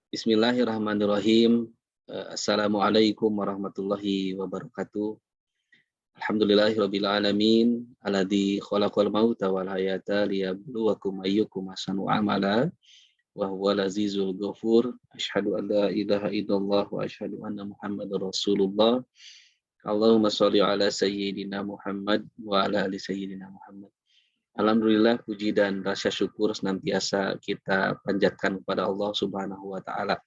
Bismillahirrahmanirrahim. Assalamualaikum warahmatullahi wabarakatuh. Alhamdulillahirabbil alamin alladzi khalaqal mauta wal hayata liyabluwakum ayyukum ahsanu amala wa huwal azizul ghafur. Asyhadu an la ilaha illallah wa asyhadu anna Muhammadar Rasulullah. Allahumma shalli ala sayyidina Muhammad wa ala ali sayyidina Muhammad. Alhamdulillah, puji dan rasa syukur senantiasa kita panjatkan kepada Allah Subhanahu wa taala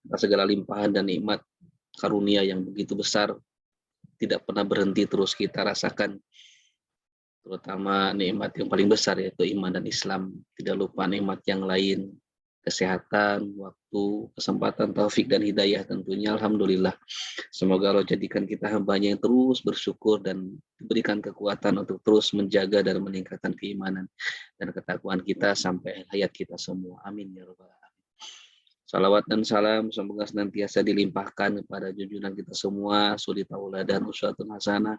atas segala limpahan dan nikmat karunia yang begitu besar tidak pernah berhenti terus kita rasakan, terutama nikmat yang paling besar yaitu iman dan Islam. Tidak lupa nikmat yang lain, kesehatan, waktu, kesempatan, taufik dan hidayah tentunya. Alhamdulillah. Semoga Allah jadikan kita hambanya yang terus bersyukur dan diberikan kekuatan untuk terus menjaga dan meningkatkan keimanan dan ketakwaan kita sampai hayat kita semua. Amin ya rabbal alamin. Salawat dan salam semoga senantiasa dilimpahkan kepada junjungan kita semua, suri tauladan uswatun hasanah,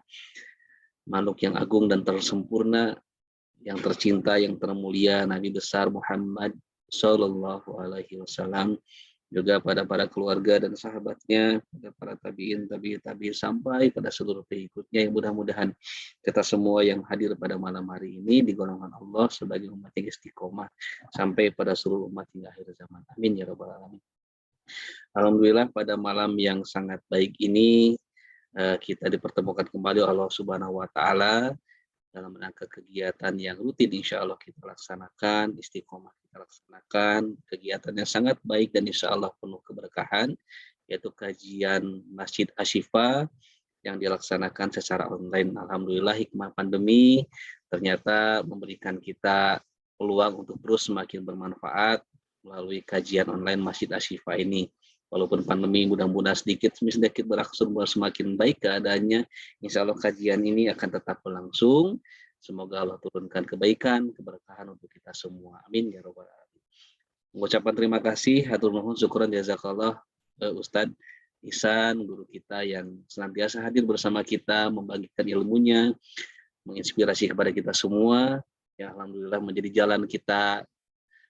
makhluk yang agung dan tersempurna, yang tercinta, yang termulia, Nabi besar Muhammad Sallallahu Alaihi Wasallam, juga pada para keluarga dan sahabatnya, pada para tabiin, tabiin sampai pada seluruh pengikutnya, yang mudah-mudahan kita semua yang hadir pada malam hari ini digolongkan Allah sebagai umat yang istiqomah sampai pada seluruh umat hingga akhir zaman. Amin ya rabbal alamin. Alhamdulillah, pada malam yang sangat baik ini kita dipertemukan kembali Allah Subhanahu wa taala dalam rangka kegiatan yang rutin insya Allah kita laksanakan, istiqomah kita laksanakan, kegiatan yang sangat baik dan insya Allah penuh keberkahan, yaitu kajian Masjid Asy-Syifa yang dilaksanakan secara online. Alhamdulillah, hikmah pandemi ternyata memberikan kita peluang untuk terus semakin bermanfaat melalui kajian online Masjid Asy-Syifa ini. Walaupun pandemi mudah-mudahan sedikit berangsur semakin baik keadaannya, insya Allah kajian ini akan tetap berlangsung. Semoga Allah turunkan kebaikan, keberkahan untuk kita semua. Amin ya rabbal alamin. Mengucapkan terima kasih, hatur nuhun, syukuran jazakallah Ustadz Ihsan, guru kita yang senantiasa hadir bersama kita, membagikan ilmunya, menginspirasi kepada kita semua. Ya alhamdulillah menjadi jalan kita,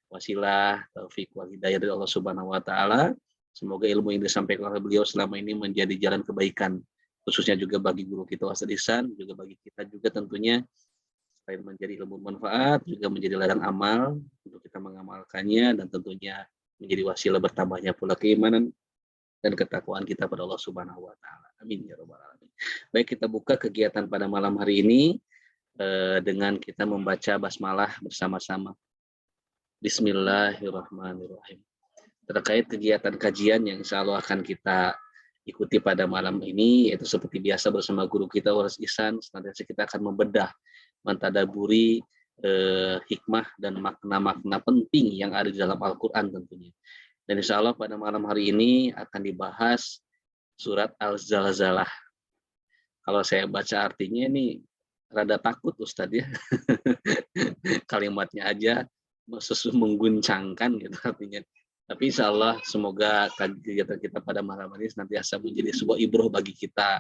wasilah, taufik, wal hidayah dari Allah Subhanahu wa taala. Semoga ilmu yang disampaikan oleh beliau selama ini menjadi jalan kebaikan, khususnya juga bagi guru kita Ustadz Ihsan, juga bagi kita juga tentunya, selain menjadi ilmu manfaat, juga menjadi ladang amal untuk kita mengamalkannya, dan tentunya menjadi wasilah bertambahnya pula keimanan dan ketakwaan kita pada Allah Subhanahu wa taala. Amin ya rabbal alamin. Baik, kita buka kegiatan pada malam hari ini dengan kita membaca basmalah bersama-sama. Bismillahirrahmanirrahim. Terkait kegiatan kajian yang insya Allah akan kita ikuti pada malam ini, yaitu seperti biasa bersama guru kita Ustadz Ihsan, senantiasa kita akan membedah, mentadaburi hikmah dan makna-makna penting yang ada di dalam Al-Quran tentunya. Dan insya Allah pada malam hari ini akan dibahas surat Al-Zalzalah. Kalau saya baca artinya ini rada takut Ustadz ya. Kalimatnya aja mengguncangkan gitu artinya. Tapi insya Allah semoga kegiatan kita pada malam ini senantiasa menjadi sebuah ibrah bagi kita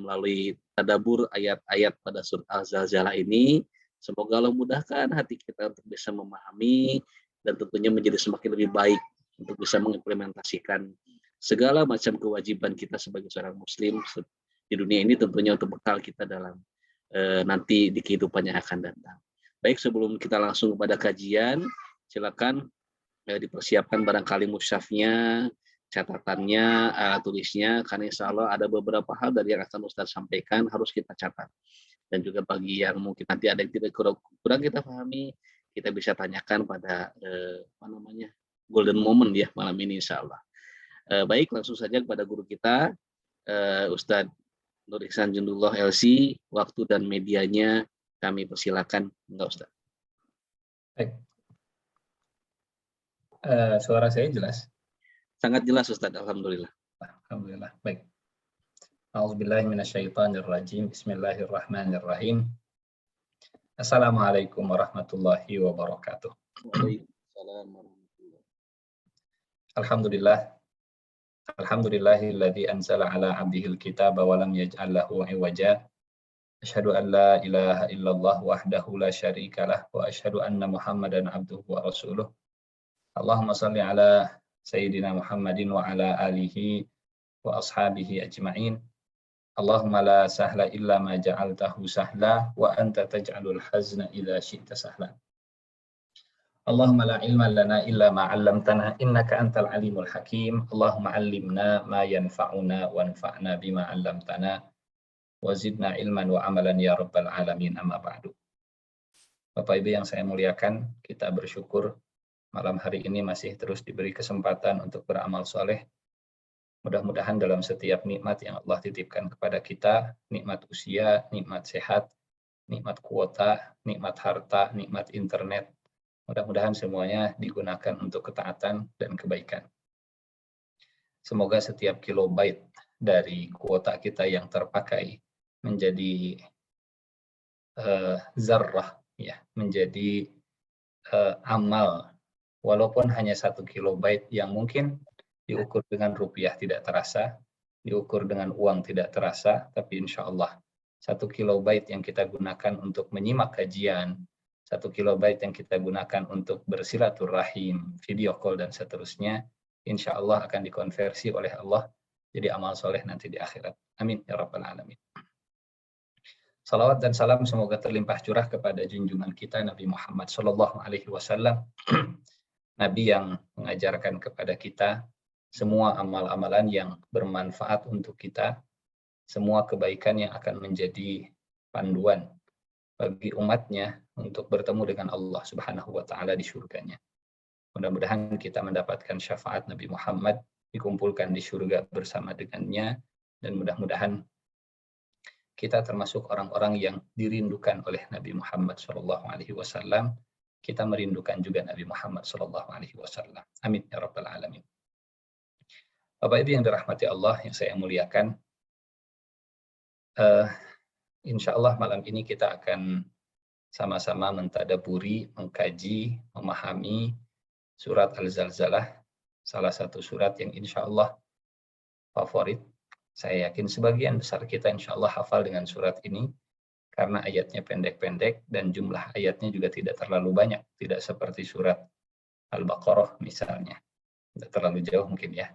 melalui tadabbur ayat-ayat pada surat Al-Zalzalah ini. Semoga Allah mudahkan hati kita untuk bisa memahami dan tentunya menjadi semakin lebih baik untuk bisa mengimplementasikan segala macam kewajiban kita sebagai seorang muslim di dunia ini, tentunya untuk bekal kita dalam nanti di kehidupan yang akan datang. Baik, sebelum kita langsung kepada kajian, silakan dipersiapkan barangkali mushafnya, catatannya, tulisnya, karena insya Allah ada beberapa hal dari yang akan Ustadz sampaikan harus kita catat. Dan juga bagi yang mungkin nanti ada yang tidak kurang kita pahami, kita bisa tanyakan pada golden moment ya malam ini insya Allah. Baik, langsung saja kepada guru kita, Ustadz Nur Ihsan Jundullah LC, waktu dan medianya kami persilakan. Enggak Ustadz. Baik. Suara saya jelas? Sangat jelas Ustadz, alhamdulillah. Alhamdulillah. Baik. A'udzubillahi minasyaitonirrajim. Bismillahirrahmanirrahim. Assalamualaikum warahmatullahi wabarakatuh. Waalaikumsalam warahmatullahi. Alhamdulillah. Alhamdulillahilladzi anzala ala 'abdihil kitaba wa lam yaj'al lahu 'iwaja. Asyhadu an la ilaha illallah wahdahu la syarika lah wa asyhadu anna Muhammadan abduhu wa rasuluh. Allahumma shalli ala sayyidina Muhammadin wa ala alihi wa ashabihi ajma'in. Allahumma la sahla illa ma ja'altahu sahla wa anta taj'alul hazna idza syi'ta sahla. Allahumma la ilma lana illa ma 'allamtana innaka antal alimul hakim. Allahumma 'allimna ma yanfa'una wanfa'na bima 'allamtana wa zidna ilman wa amalan ya rabbal alamin, amma ba'du. Bapak Ibu yang saya muliakan, kita bersyukur malam hari ini masih terus diberi kesempatan untuk beramal soleh. Mudah-mudahan dalam setiap nikmat yang Allah titipkan kepada kita, nikmat usia, nikmat sehat, nikmat kuota, nikmat harta, nikmat internet, mudah-mudahan semuanya digunakan untuk ketaatan dan kebaikan. Semoga setiap kilobyte dari kuota kita yang terpakai menjadi zarrah, ya, menjadi amal, walaupun hanya 1 kilobyte yang mungkin diukur dengan rupiah tidak terasa, diukur dengan uang tidak terasa, tapi insya Allah 1 kilobyte yang kita gunakan untuk menyimak kajian, 1 kilobyte yang kita gunakan untuk bersilaturahim, video call, dan seterusnya, insya Allah akan dikonversi oleh Allah jadi amal soleh nanti di akhirat. Amin ya rabbal alamin. Salawat dan salam semoga terlimpah curah kepada junjungan kita Nabi Muhammad SAW, Nabi yang mengajarkan kepada kita semua amal-amalan yang bermanfaat untuk kita, semua kebaikan yang akan menjadi panduan bagi umatnya untuk bertemu dengan Allah Subhanahu wa Ta'ala di surganya. Mudah-mudahan kita mendapatkan syafaat Nabi Muhammad, dikumpulkan di surga bersama dengannya, dan mudah-mudahan kita termasuk orang-orang yang dirindukan oleh Nabi Muhammad SAW. Kita merindukan juga Nabi Muhammad SAW. Amin ya rabbal alamin. Bapak Ibu yang dirahmati Allah, yang saya muliakan, insya Allah malam ini kita akan sama-sama mentadaburi, mengkaji, memahami surat Al-Zalzalah, salah satu surat yang insya Allah favorit. Saya yakin sebagian besar kita insya Allah hafal dengan surat ini, karena ayatnya pendek-pendek dan jumlah ayatnya juga tidak terlalu banyak, tidak seperti surat Al-Baqarah misalnya. Tidak terlalu jauh mungkin ya,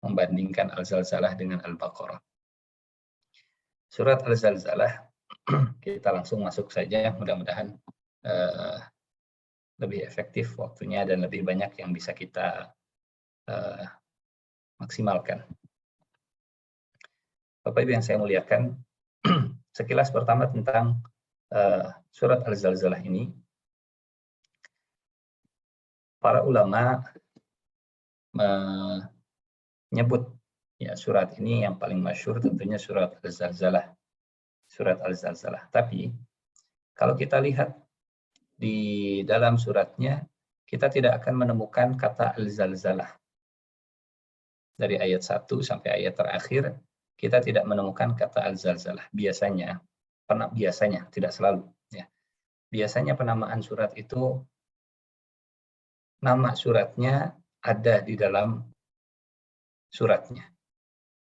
membandingkan Al-Zalzalah dengan Al-Baqarah. Surat Al-Zalzalah, kita langsung masuk saja, mudah-mudahan lebih efektif waktunya dan lebih banyak yang bisa kita maksimalkan. Bapak Ibu yang saya muliakan, sekilas pertama tentang surat Al-Zalzalah ini. Para ulama menyebut ya surat ini yang paling masyhur tentunya surat Al-Zalzalah. Surat Al-Zalzalah. Tapi kalau kita lihat di dalam suratnya, kita tidak akan menemukan kata Al-Zalzalah. Dari ayat 1 sampai ayat terakhir, kita tidak menemukan kata Al-Zalzalah. Biasanya, tidak selalu. Ya. Biasanya penamaan surat itu, nama suratnya ada di dalam suratnya.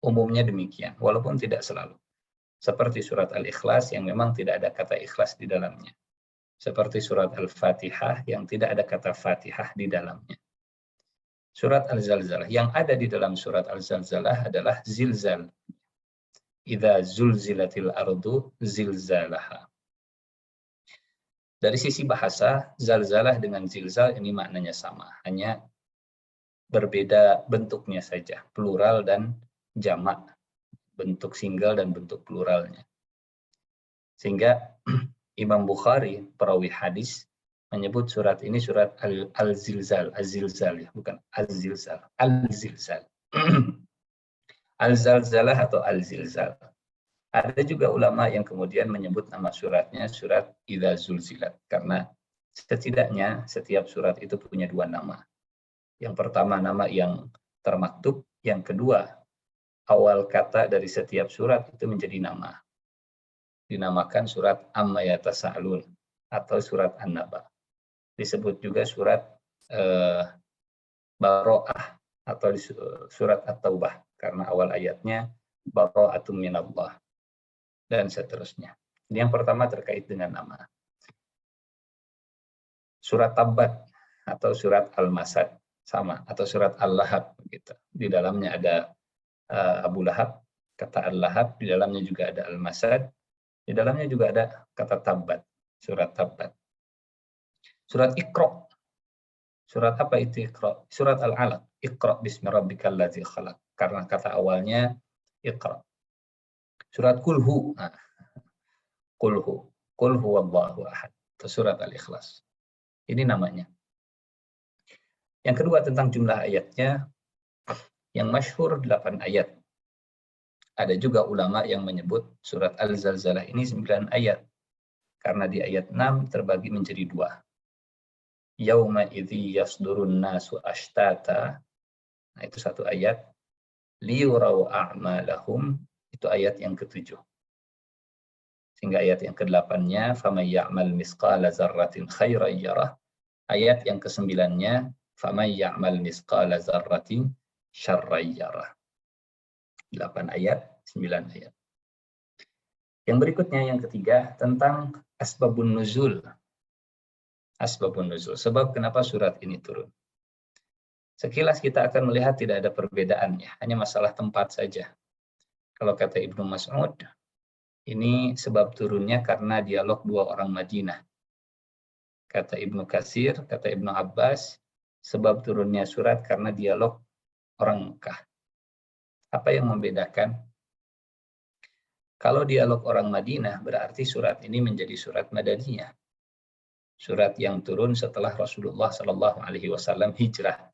Umumnya demikian, walaupun tidak selalu. Seperti surat Al-Ikhlas yang memang tidak ada kata ikhlas di dalamnya. Seperti surat Al-Fatihah yang tidak ada kata Fatihah di dalamnya. Surat Al-Zalzalah, yang ada di dalam surat Al-Zalzalah adalah zilzal. Idza zulzilatil ardu zilzalaha. Dari sisi bahasa, zalzalah dengan zilzal ini maknanya sama, hanya berbeda bentuknya saja, plural dan jamak, bentuk single dan bentuk pluralnya. Sehingga Imam Bukhari, perawi hadis, menyebut surat ini surat Al-Zilzal, Az-Zilzal ya, bukan Az-Zilzal, Al-Zilzal. Al-Zalzalah atau Al-Zilzal. Ada juga ulama yang kemudian menyebut nama suratnya surat Idza Zulzilat, karena setidaknya setiap surat itu punya 2 nama. Yang pertama nama yang termaktub, yang kedua awal kata dari setiap surat itu menjadi nama. Dinamakan surat Amma Yatasa'alun atau surat An-Naba. Disebut juga surat Baro'ah atau surat At-Taubah karena awal ayatnya Baro'atum minallah dan seterusnya. Ini yang pertama terkait dengan nama. Surat Tabbat atau surat Al-Masad sama, atau surat Al-Lahab gitu. Di dalamnya ada Abu Lahab, kata Al-Lahab, di dalamnya juga ada Al-Masad, di dalamnya juga ada kata Tabbat, surat Tabbat. Surat Iqra. Surat apa itu Iqra? Surat Al-Alaq. Iqra bismi rabbikal ladzi khalaq. Karena kata awalnya Iqra. Surat Kulhu. Nah, Kulhu. Qul huwallahu ahad. Itu surat Al-Ikhlas. Ini namanya. Yang kedua tentang jumlah ayatnya, yang masyhur 8 ayat. Ada juga ulama yang menyebut surat Al-Zalzalah ini 9 ayat. Karena di ayat 6 terbagi menjadi 2. Yauma idzi yasdurun nasu ashtata. Nah, itu satu ayat. Liyurau a'malahum. Itu ayat yang ke-7. Sehingga ayat yang ke-8-nya faman ya'mal misqala dzarratin khairan yarah. Ayat yang ke-9-nya faman ya'mal misqala dzarratin syarran yarah. 8 ayat, 9 ayat. Yang berikutnya, yang ketiga, tentang asbabun nuzul. Asbabun nuzul, sebab kenapa surat ini turun. Sekilas kita akan melihat tidak ada perbedaannya, hanya masalah tempat saja. Kalau kata Ibnu Mas'ud, ini sebab turunnya karena dialog 2 orang Madinah. Kata Ibnu Katsir, kata Ibnu Abbas, sebab turunnya surat karena dialog orang Mekah. Apa yang membedakan? Kalau dialog orang Madinah, berarti surat ini menjadi surat Madaniyah. Surat yang turun setelah Rasulullah SAW hijrah.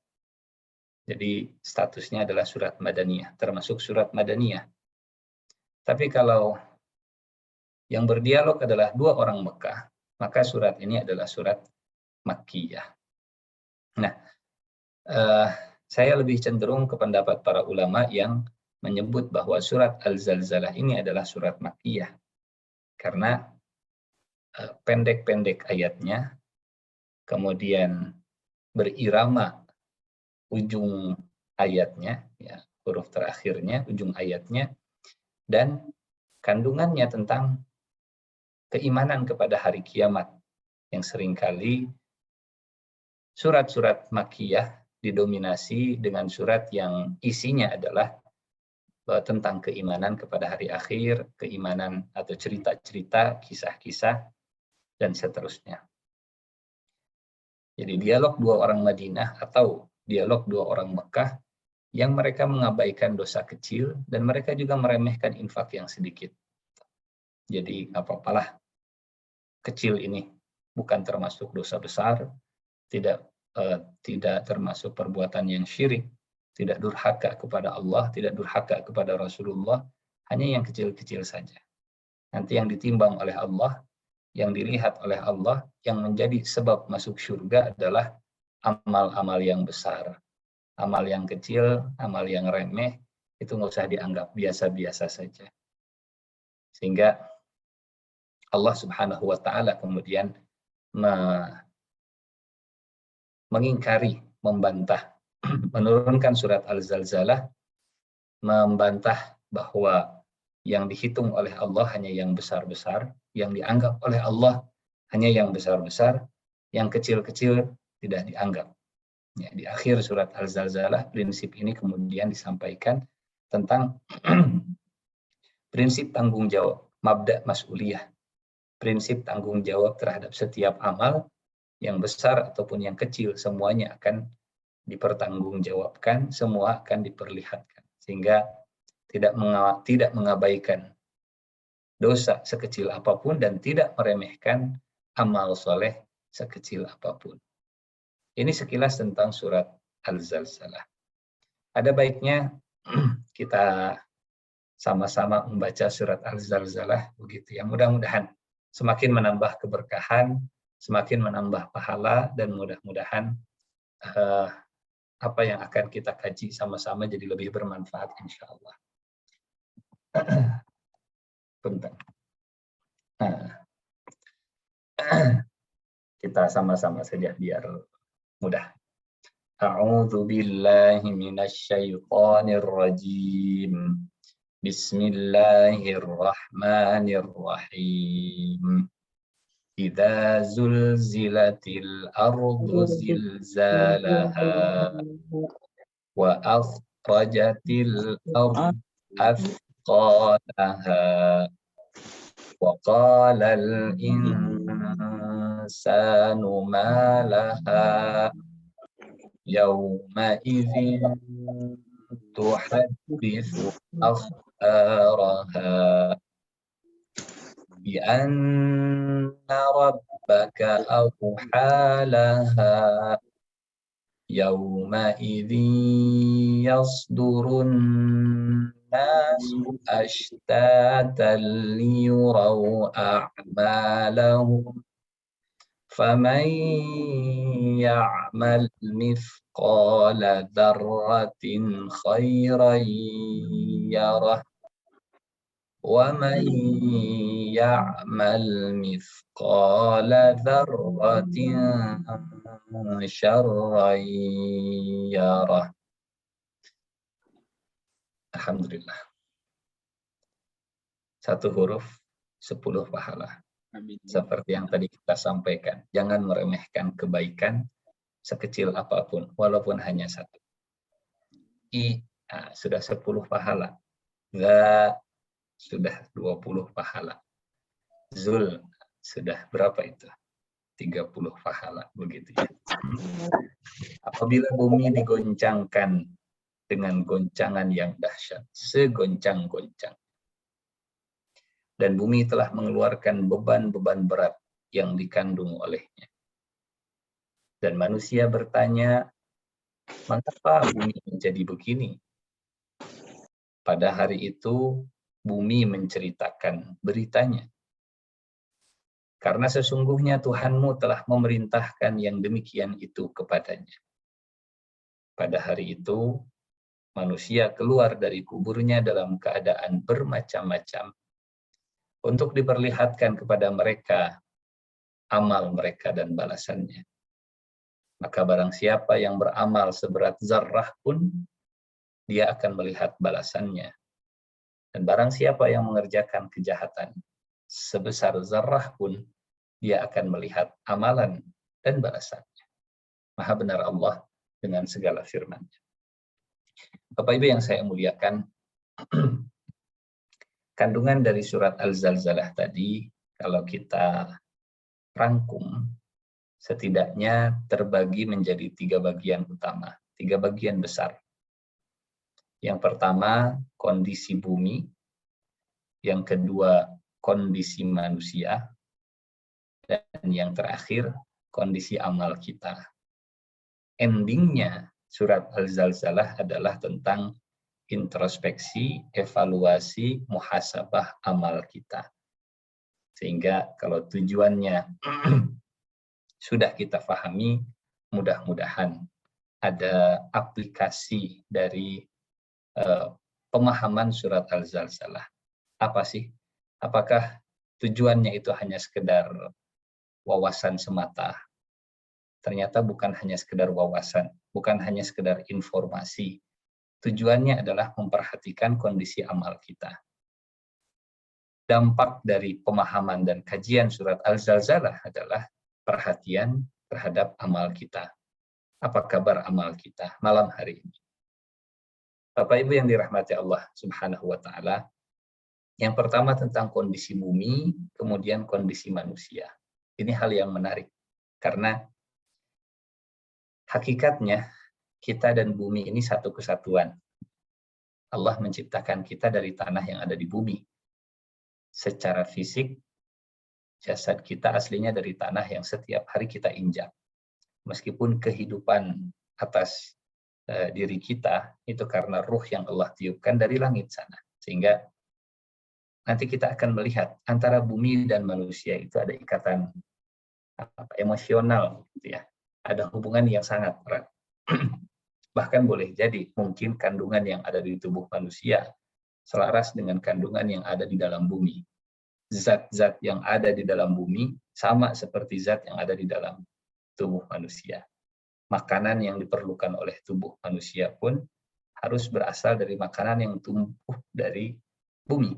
Jadi statusnya adalah surat Madaniyah, termasuk surat Madaniyah. Tapi kalau yang berdialog adalah 2 orang Mekah, maka surat ini adalah surat Makkiyah. Nah, saya lebih cenderung ke pendapat para ulama yang menyebut bahwa surat Al-Zalzalah ini adalah surat Makkiyah. Karena pendek-pendek ayatnya, kemudian berirama ujung ayatnya, ya, huruf terakhirnya, ujung ayatnya, dan kandungannya tentang keimanan kepada hari kiamat, yang seringkali surat-surat Makkiyah didominasi dengan surat yang isinya adalah tentang keimanan kepada hari akhir, keimanan atau cerita-cerita, kisah-kisah, dan seterusnya. Jadi dialog 2 orang Madinah atau dialog 2 orang Mekah yang mereka mengabaikan dosa kecil dan mereka juga meremehkan infak yang sedikit. Jadi apa-apalah, kecil ini bukan termasuk dosa besar, tidak termasuk perbuatan yang syirik, tidak durhaka kepada Allah, tidak durhaka kepada Rasulullah, hanya yang kecil-kecil saja. Nanti yang ditimbang oleh Allah, yang dilihat oleh Allah, yang menjadi sebab masuk surga adalah amal-amal yang besar. Amal yang kecil, amal yang remeh, itu nggak usah dianggap, biasa-biasa saja. Sehingga Allah Subhanahu wa Ta'ala kemudian mengingkari, membantah, menurunkan surat Al-Zalzalah, membantah bahwa yang dihitung oleh Allah hanya yang besar-besar, yang dianggap oleh Allah hanya yang besar-besar, yang kecil-kecil tidak dianggap. Ya, di akhir surat Al-Zalzalah, prinsip ini kemudian disampaikan tentang prinsip tanggung jawab, mabda mas'uliyah, prinsip tanggung jawab terhadap setiap amal, yang besar ataupun yang kecil, semuanya akan dipertanggungjawabkan, semua akan diperlihatkan. Sehingga tidak mengabaikan dosa sekecil apapun dan tidak meremehkan amal soleh sekecil apapun. Ini sekilas tentang surat Al-Zalzalah. Ada baiknya kita sama-sama membaca surat Al-Zalzalah begitu ya. Mudah-mudahan semakin menambah keberkahan, semakin menambah pahala, dan mudah-mudahan apa yang akan kita kaji sama-sama jadi lebih bermanfaat insya Allah. Bentar. Nah, kita sama-sama saja biar mudah. A'udzu billahi minasyaitonir rajim. Bismillahirrahmanirrahim. Idza zulzilatil ardu zilzalaha wa akhrajatil ardu athqalaha wa qalal insanu ma laha yawma idzin tuhadditsu akhbaraha bi anna rabbaka awha laha yawma idzin yasdurun nasu ashtatan liyuraw a'malahum faman ya'mal mithqala dzarratin khairan yarah wa man ya'mal mithqala dzarratin syarran yarah. Alhamdulillah. 1 huruf 10 pahala. Amin. Seperti yang tadi kita sampaikan, jangan meremehkan kebaikan sekecil apapun, walaupun hanya 1. Sudah 10 pahala. Za sudah 20 pahala. Zul sudah berapa itu? 30 pahala, begitu ya. Apabila bumi digoncangkan dengan goncangan yang dahsyat, segoncang-goncang, dan bumi telah mengeluarkan beban-beban berat yang dikandung olehnya. Dan manusia bertanya, mengapa bumi menjadi begini? Pada hari itu, bumi menceritakan beritanya. Karena sesungguhnya Tuhanmu telah memerintahkan yang demikian itu kepadanya. Pada hari itu, manusia keluar dari kuburnya dalam keadaan bermacam-macam untuk diperlihatkan kepada mereka amal mereka dan balasannya. Maka barang siapa yang beramal seberat zarrah pun, dia akan melihat balasannya. Dan barang siapa yang mengerjakan kejahatan sebesar zarrah pun, dia akan melihat amalan dan balasannya. Maha benar Allah dengan segala firman-Nya. Bapak Ibu yang saya muliakan, kandungan dari surat Al-Zalzalah tadi, kalau kita rangkum, setidaknya terbagi menjadi 3 bagian utama, 3 bagian besar. Yang pertama, kondisi bumi. Yang kedua, kondisi manusia. Dan yang terakhir, kondisi amal kita. Endingnya, surat Al-Zalzalah adalah tentang introspeksi, evaluasi, muhasabah amal kita. Sehingga kalau tujuannya sudah kita pahami, mudah-mudahan ada aplikasi dari pemahaman surat Al-Zalzalah. Apa sih? Apakah tujuannya itu hanya sekedar wawasan semata? Ternyata bukan hanya sekedar wawasan, bukan hanya sekedar informasi. Tujuannya adalah memperhatikan kondisi amal kita. Dampak dari pemahaman dan kajian surat Al-Zalzalah adalah perhatian terhadap amal kita. Apa kabar amal kita malam hari ini? Bapak Ibu yang dirahmati Allah Subhanahu wa taala, yang pertama tentang kondisi bumi, kemudian kondisi manusia. Ini hal yang menarik karena hakikatnya kita dan bumi ini satu kesatuan. Allah menciptakan kita dari tanah yang ada di bumi. Secara fisik, jasad kita aslinya dari tanah yang setiap hari kita injak. Meskipun kehidupan atas diri kita itu karena ruh yang Allah tiupkan dari langit sana. Sehingga nanti kita akan melihat antara bumi dan manusia itu ada ikatan emosional, gitu ya. Ada hubungan yang sangat erat. Bahkan boleh jadi mungkin kandungan yang ada di tubuh manusia selaras dengan kandungan yang ada di dalam bumi. Zat-zat yang ada di dalam bumi sama seperti zat yang ada di dalam tubuh manusia. Makanan yang diperlukan oleh tubuh manusia pun harus berasal dari makanan yang tumbuh dari bumi.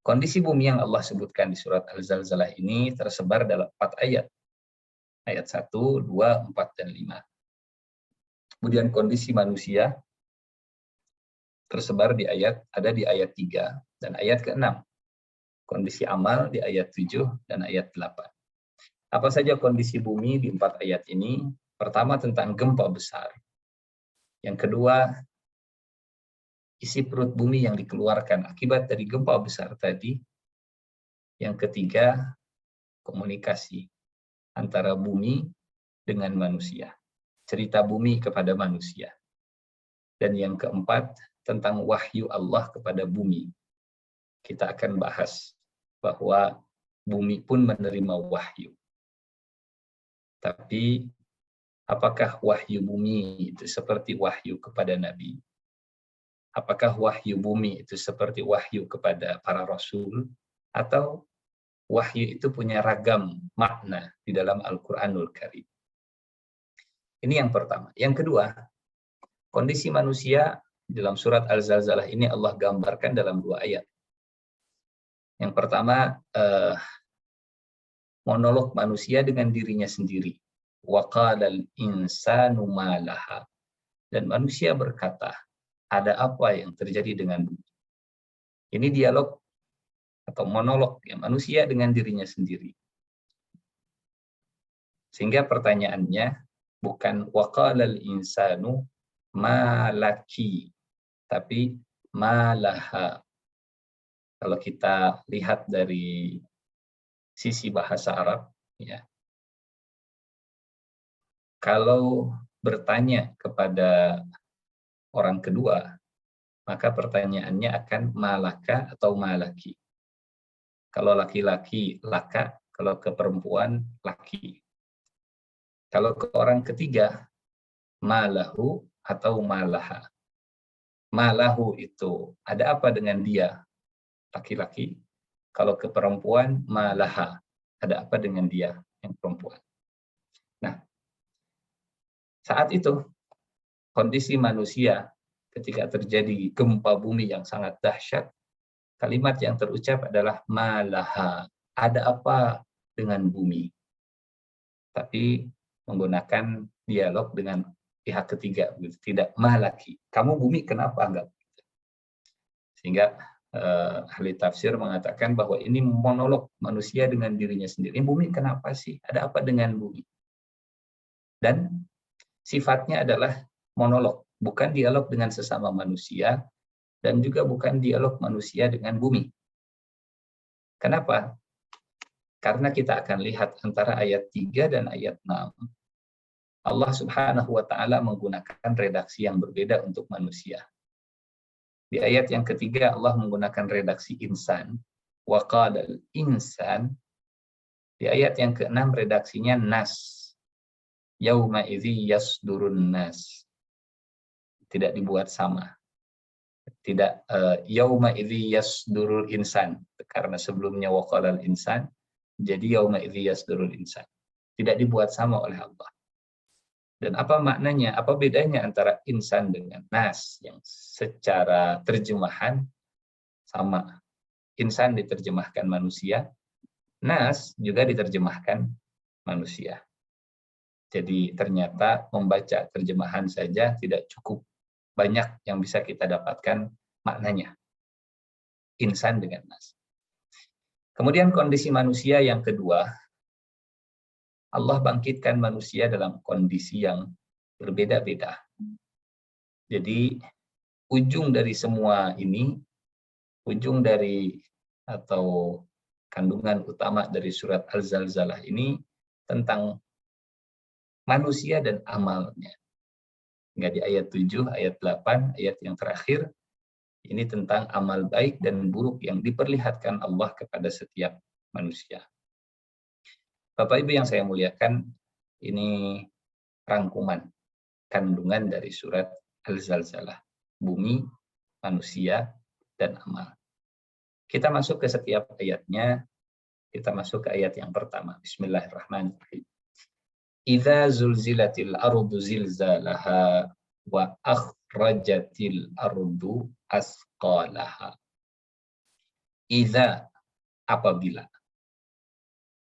Kondisi bumi yang Allah sebutkan di surat Al-Zalzalah ini tersebar dalam 4 ayat. Ayat 1, 2, 4, dan 5. Kemudian kondisi manusia tersebar ada di ayat 3 dan ayat ke-6. Kondisi amal di ayat 7 dan ayat 8. Apa saja kondisi bumi di 4 ayat ini? Pertama, tentang gempa besar. Yang kedua, isi perut bumi yang dikeluarkan akibat dari gempa besar tadi. Yang ketiga, komunikasi antara bumi dengan manusia. Cerita bumi kepada manusia. Dan yang keempat, tentang wahyu Allah kepada bumi. Kita akan bahas bahwa bumi pun menerima wahyu. Tapi, apakah wahyu bumi itu seperti wahyu kepada Nabi? Apakah wahyu bumi itu seperti wahyu kepada para rasul? Atau wahyu itu punya ragam makna di dalam Al-Quranul Karim? Ini yang pertama. Yang kedua, kondisi manusia dalam surat Al-Zalzalah ini Allah gambarkan dalam 2 ayat. Yang pertama, monolog manusia dengan dirinya sendiri. Wa qalal insanu ma laha. Dan manusia berkata, ada apa yang terjadi dengan bumi? Ini dialog atau monolog ya, manusia dengan dirinya sendiri. Sehingga pertanyaannya bukan waqalal insanu malaki, tapi malaha. Kalau kita lihat dari sisi bahasa Arab, ya, kalau bertanya kepada orang kedua, maka pertanyaannya akan malaka atau malaki. Kalau laki-laki, laka. Kalau ke perempuan, laki. Kalau ke orang ketiga, malahu atau malaha. Malahu itu, ada apa dengan dia? Laki-laki. Kalau ke perempuan, malaha. Ada apa dengan dia? Yang perempuan. Nah, saat itu, kondisi manusia ketika terjadi gempa bumi yang sangat dahsyat, kalimat yang terucap adalah malaha. Ada apa dengan bumi? Tapi menggunakan dialog dengan pihak ketiga, tidak malaki. Kamu bumi kenapa enggak? Sehingga ahli tafsir mengatakan bahwa ini monolog manusia dengan dirinya sendiri. Bumi kenapa sih? Ada apa dengan bumi? Dan sifatnya adalah monolog, bukan dialog dengan sesama manusia, dan juga bukan dialog manusia dengan bumi. Kenapa? Karena kita akan lihat antara ayat 3 dan ayat 6. Allah Subhanahu wa Ta'ala menggunakan redaksi yang berbeda untuk manusia. Di ayat yang ketiga Allah menggunakan redaksi insan, wa qadal insan. Di ayat yang ke-6 redaksinya nas. Yauma idzi yasdurun nas. Tidak dibuat sama. Tidak yauma idzi yasdurul insan, karena sebelumnya wa qadal insan, jadi yauma idzi yasdurul insan. Tidak dibuat sama oleh Allah. Dan apa maknanya? Apa bedanya antara insan dengan nas? Yang secara terjemahan sama. Insan diterjemahkan manusia, nas juga diterjemahkan manusia. Jadi ternyata membaca terjemahan saja tidak cukup banyak yang bisa kita dapatkan maknanya. Insan dengan nas. Kemudian kondisi manusia yang kedua, Allah bangkitkan manusia dalam kondisi yang berbeda-beda. Jadi ujung dari semua ini, ujung dari atau kandungan utama dari surat Al-Zalzalah ini tentang manusia dan amalnya. Hingga di ayat 7, ayat 8, ayat yang terakhir, ini tentang amal baik dan buruk yang diperlihatkan Allah kepada setiap manusia. Bapak Ibu yang saya muliakan, ini rangkuman kandungan dari surat Al-Zalzalah. Bumi, manusia, dan amal. Kita masuk ke setiap ayatnya. Kita masuk ke ayat yang pertama. Bismillahirrahmanirrahim. Idza zulzilatil ardu zilzalaha wa akhrajatil ardu asqalaha. Idza, apabila.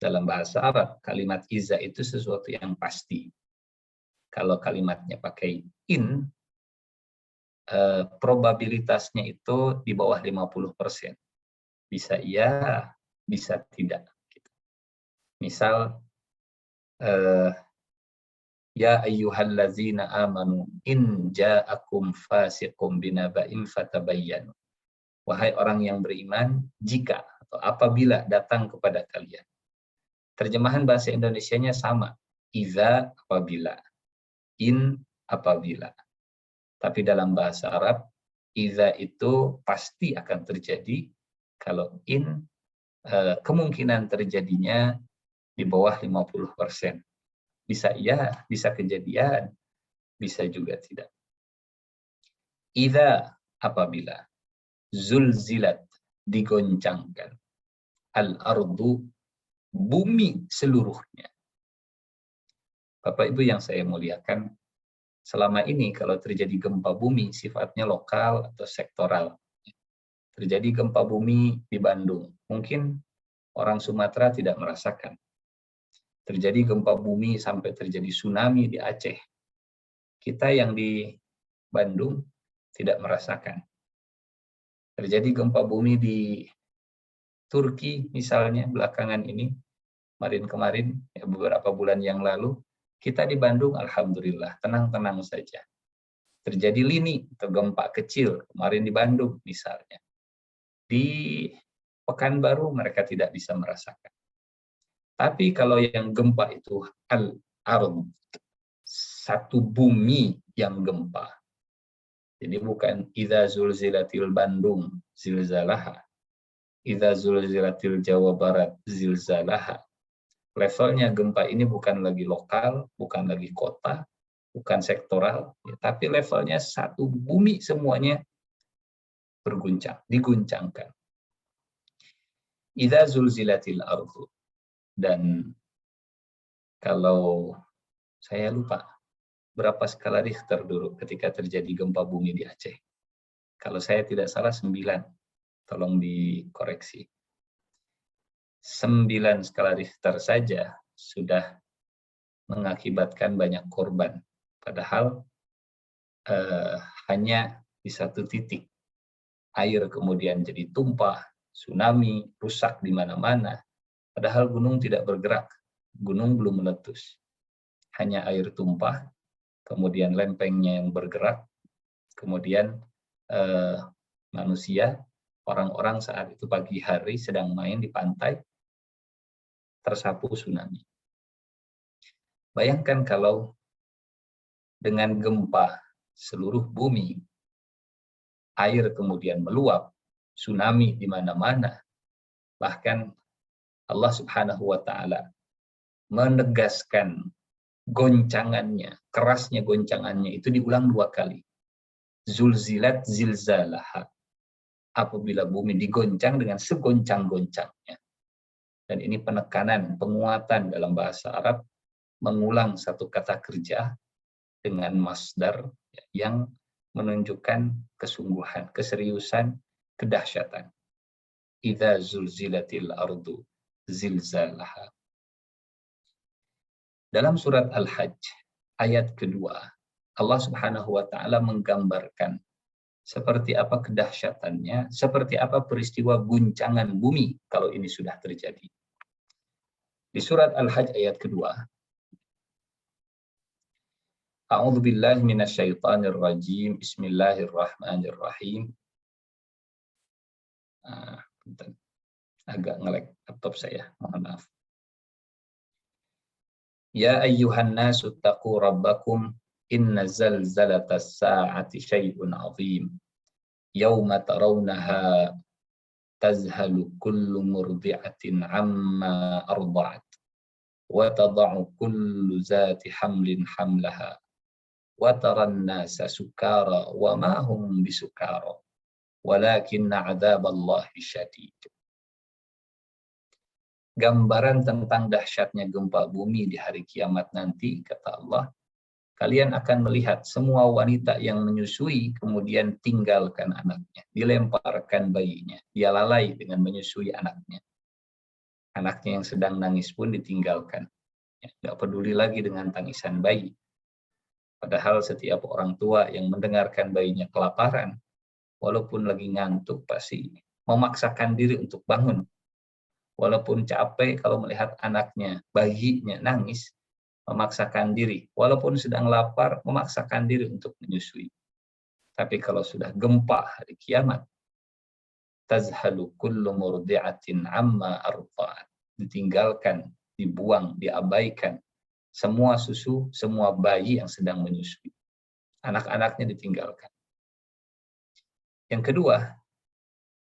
Dalam bahasa Arab, kalimat iza itu sesuatu yang pasti. Kalau kalimatnya pakai in, probabilitasnya itu di bawah 50%. Bisa iya, bisa tidak. Misal, ya ayyuhallazina amanu in ja'akum fasiqum binaba'in fatabayyanu. Wahai orang yang beriman, jika atau apabila datang kepada kalian. Terjemahan bahasa Indonesianya sama. Iza, apabila. In, apabila. Tapi dalam bahasa Arab, iza itu pasti akan terjadi. Kalau in, kemungkinan terjadinya di bawah 50%. Bisa iya, bisa kejadian, bisa juga tidak. Iza, apabila. Zulzilat, digoncangkan. Al-ardu, bumi seluruhnya. Bapak Ibu yang saya muliakan, selama ini kalau terjadi gempa bumi sifatnya lokal atau sektoral. Terjadi gempa bumi di Bandung, mungkin orang Sumatera tidak merasakan. Terjadi gempa bumi sampai terjadi tsunami di Aceh. Kita yang di Bandung tidak merasakan. Terjadi gempa bumi di Turki misalnya belakangan ini, kemarin ya beberapa bulan yang lalu, kita di Bandung alhamdulillah tenang-tenang saja. Terjadi lini atau gempa kecil kemarin di Bandung misalnya. Di Pekanbaru mereka tidak bisa merasakan. Tapi kalau yang gempa itu al-ard, satu bumi yang gempa. Jadi bukan idza zulzilatil Bandung zilzalaha. Idza zulzilatil Jawa Barat zilzalaha. Levelnya gempa ini bukan lagi lokal, bukan lagi kota, bukan sektoral, ya, tapi levelnya satu bumi semuanya berguncang, diguncangkan. Idza zulzilatil ardu. Dan kalau saya lupa berapa skala Richter dulu ketika terjadi gempa bumi di Aceh. Kalau saya tidak salah 9. Tolong dikoreksi. 9 skala Richter saja sudah mengakibatkan banyak korban. Padahal hanya di satu titik. Air kemudian jadi tumpah, tsunami, rusak di mana-mana. Padahal gunung tidak bergerak. Gunung belum meletus. Hanya air tumpah, kemudian lempengnya yang bergerak, kemudian manusia, orang-orang saat itu pagi hari sedang main di pantai, tersapu tsunami. Bayangkan kalau dengan gempa seluruh bumi, air kemudian meluap, tsunami di mana-mana, bahkan Allah Subhanahu wa Ta'ala menegaskan goncangannya, kerasnya goncangannya itu diulang 2 kali. Zulzilat zilzalaha. Apabila bumi digoncang dengan segoncang-goncangnya. Dan ini penekanan, penguatan dalam bahasa Arab, mengulang satu kata kerja dengan masdar yang menunjukkan kesungguhan, keseriusan, kedahsyatan. Idza zulzilatil ardu zilzalaha. Dalam surat Al-Hajj, ayat kedua, Allah Subhanahu wa Ta'ala menggambarkan seperti apa kedahsyatannya, seperti apa peristiwa guncangan bumi kalau ini sudah terjadi. Di surat Al-Hajj ayat kedua, A'udzu billahi minasyaitonir rajim. Bismillahirrahmanirrahim. Agak nge-lag laptop saya, mohon maaf. Ya ayyuhan nasu taqu rabbakum inna zalzalatas sa'ati syai'un 'azim. Yauma tarawnaha tazhalu kullu murdi'atin 'amma arda'at wa tad'u kullu zati hamlin hamlaha wa taran nasa sukara wa ma hum bisukara walakinna 'adzaballahi syadid. Gambaran tentang dahsyatnya gempa bumi di hari kiamat nanti, kata Allah, kalian akan melihat semua wanita yang menyusui kemudian tinggalkan anaknya, dilemparkan bayinya, dia lalai dengan menyusui anaknya. Anaknya yang sedang nangis pun ditinggalkan. Nggak peduli lagi dengan tangisan bayi. Padahal setiap orang tua yang mendengarkan bayinya kelaparan, walaupun lagi ngantuk pasti memaksakan diri untuk bangun. Walaupun capek kalau melihat anaknya, bayinya nangis, memaksakan diri. Walaupun sedang lapar, memaksakan diri untuk menyusui. Tapi kalau sudah gempa hari kiamat, tazhalu kullu murdi'atin amma arda'at. Ditinggalkan, dibuang, diabaikan. Semua susu, semua bayi yang sedang menyusui. Anak-anaknya ditinggalkan. Yang kedua,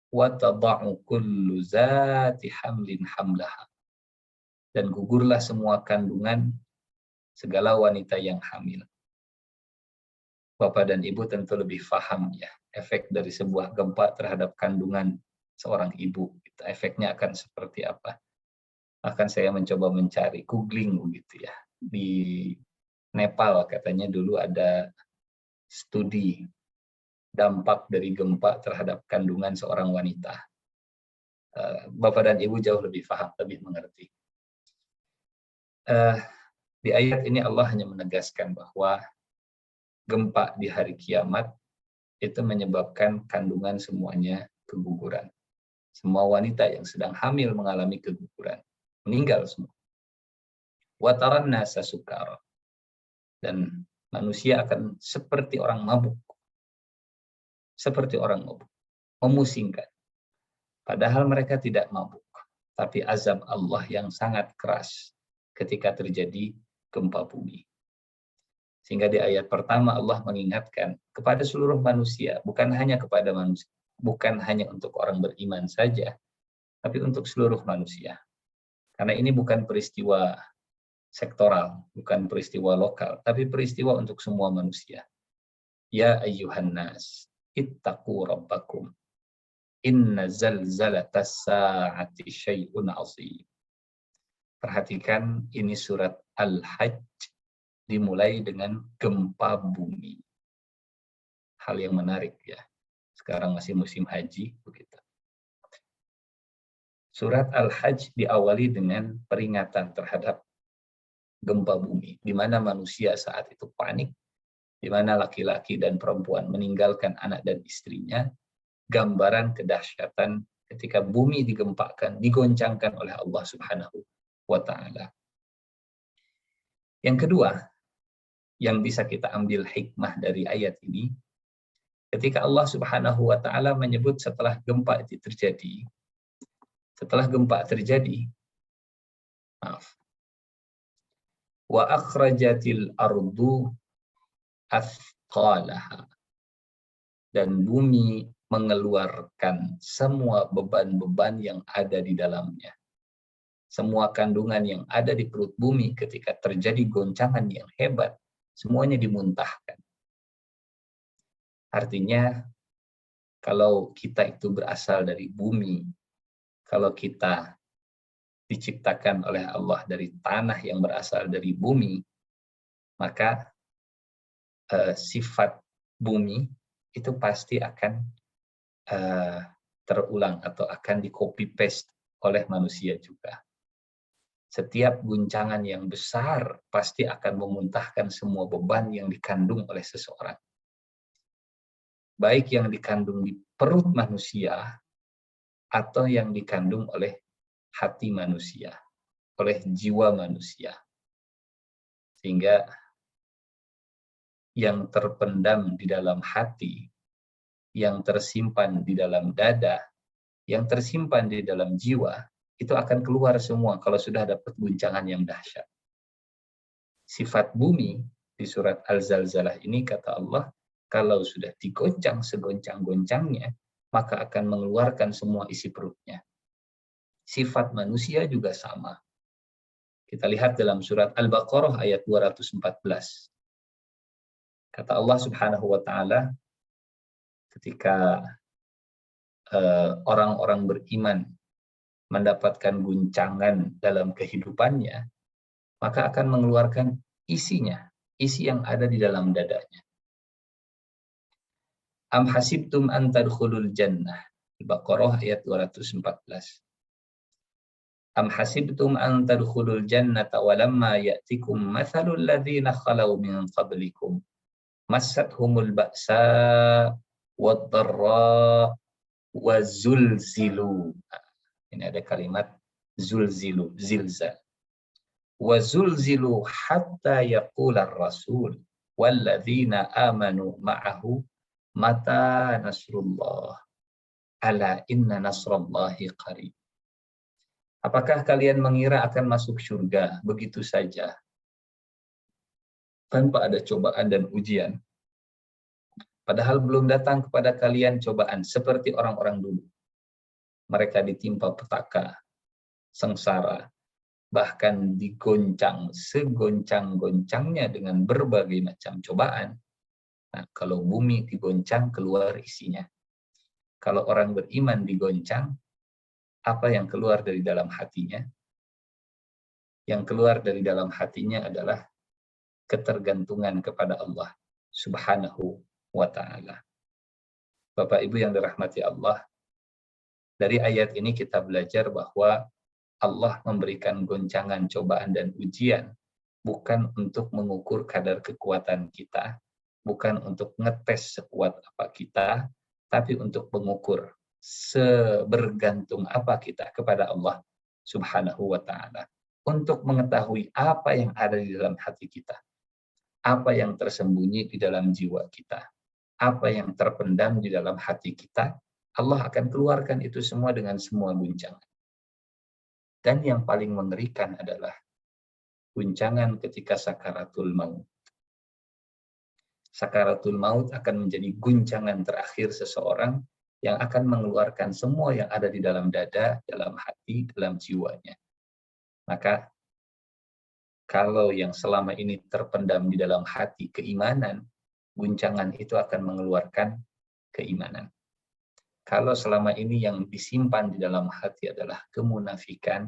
wa tada'u kullu zati hamlin hamlaha. Dan gugurlah semua kandungan segala wanita yang hamil. Bapak dan Ibu tentu lebih paham ya efek dari sebuah gempa terhadap kandungan seorang ibu. Efeknya akan seperti apa? Akan saya mencoba mencari, googling begitu ya. Di Nepal katanya dulu ada studi dampak dari gempa terhadap kandungan seorang wanita. Bapak dan Ibu jauh lebih paham, lebih mengerti. Di ayat ini Allah hanya menegaskan bahwa gempa di hari kiamat itu menyebabkan kandungan semuanya keguguran. Semua wanita yang sedang hamil mengalami keguguran, meninggal semua. Wataran nasa sukara. Dan manusia akan seperti orang mabuk. Seperti orang mabuk. Memusingkan. Padahal mereka tidak mabuk. Tapi azab Allah yang sangat keras ketika terjadi gempa bumi. Sehingga di ayat pertama Allah mengingatkan kepada seluruh manusia, bukan hanya kepada manusia, bukan hanya untuk orang beriman saja, tapi untuk seluruh manusia. Karena ini bukan peristiwa sektoral, bukan peristiwa lokal, tapi peristiwa untuk semua manusia. Ya ayyuhan nas, ittaqu rabbakum. Inna zalzalatas sa'ati syai'un 'azim. Perhatikan ini surat Al-Hajj dimulai dengan gempa bumi. Hal yang menarik ya. Sekarang masih musim haji begitu. Surat Al-Hajj diawali dengan peringatan terhadap gempa bumi, di mana manusia saat itu panik, di mana laki-laki dan perempuan meninggalkan anak dan istrinya, gambaran kedahsyatan ketika bumi digempakan, digoncangkan oleh Allah Subhanahu wa Ta'ala. Yang kedua, yang bisa kita ambil hikmah dari ayat ini, ketika Allah Subhanahu wa Ta'ala menyebut setelah gempa itu terjadi, wa akhrajatil ardu athqalaha, dan bumi mengeluarkan semua beban-beban yang ada di dalamnya. Semua kandungan yang ada di perut bumi ketika terjadi goncangan yang hebat, semuanya dimuntahkan. Artinya, kalau kita itu berasal dari bumi, kalau kita diciptakan oleh Allah dari tanah yang berasal dari bumi, maka sifat bumi itu pasti akan terulang atau akan di-copy paste oleh manusia juga. Setiap guncangan yang besar pasti akan memuntahkan semua beban yang dikandung oleh seseorang. Baik yang dikandung di perut manusia atau yang dikandung oleh hati manusia, oleh jiwa manusia. Sehingga yang terpendam di dalam hati, yang tersimpan di dalam dada, yang tersimpan di dalam jiwa, itu akan keluar semua kalau sudah dapat guncangan yang dahsyat. Sifat bumi di surat Al-Zalzalah ini, kata Allah, kalau sudah digoncang segoncang-goncangnya, maka akan mengeluarkan semua isi perutnya. Sifat manusia juga sama. Kita lihat dalam surat Al-Baqarah ayat 214. Kata Allah Subhanahu wa Ta'ala, ketika orang-orang beriman mendapatkan guncangan dalam kehidupannya, maka akan mengeluarkan isinya. isi yang ada di dalam dadanya. Am hasibtum an tadkhulul jannah. Al-Baqarah ayat 214. Am hasibtum an tadkhulul jannata walamma ya'tikum mathalul ladzina khalau min qablikum massathumul ba'sa wad-dharra wa zulzilu. Ini ada kalimat zulzilu, zilzal. Wa zulzilu hatta yaqular rasul walladzina amanu ma'ahu mata nasrullah ala inna nasrallahi qarib. Apakah kalian mengira akan masuk surga begitu saja tanpa ada cobaan dan ujian? Padahal belum datang kepada kalian cobaan seperti orang-orang dulu. Mereka ditimpa petaka, sengsara, bahkan digoncang segoncang-goncangnya dengan berbagai macam cobaan. Nah, kalau bumi digoncang, keluar isinya. Kalau orang beriman digoncang, apa yang keluar dari dalam hatinya? Yang keluar dari dalam hatinya adalah ketergantungan kepada Allah Subhanahu wa ta'ala. Bapak Ibu yang dirahmati Allah, dari ayat ini kita belajar bahwa Allah memberikan goncangan, cobaan, dan ujian bukan untuk mengukur kadar kekuatan kita, bukan untuk ngetes sekuat apa kita, tapi untuk mengukur sebergantung apa kita kepada Allah Subhanahu wa ta'ala. Untuk mengetahui apa yang ada di dalam hati kita, apa yang tersembunyi di dalam jiwa kita, apa yang terpendam di dalam hati kita, Allah akan keluarkan itu semua dengan semua guncangan. Dan yang paling mengerikan adalah guncangan ketika sakaratul maut. Sakaratul maut akan menjadi guncangan terakhir seseorang yang akan mengeluarkan semua yang ada di dalam dada, dalam hati, dalam jiwanya. Maka kalau yang selama ini terpendam di dalam hati keimanan, guncangan itu akan mengeluarkan keimanan. Kalau selama ini yang disimpan di dalam hati adalah kemunafikan,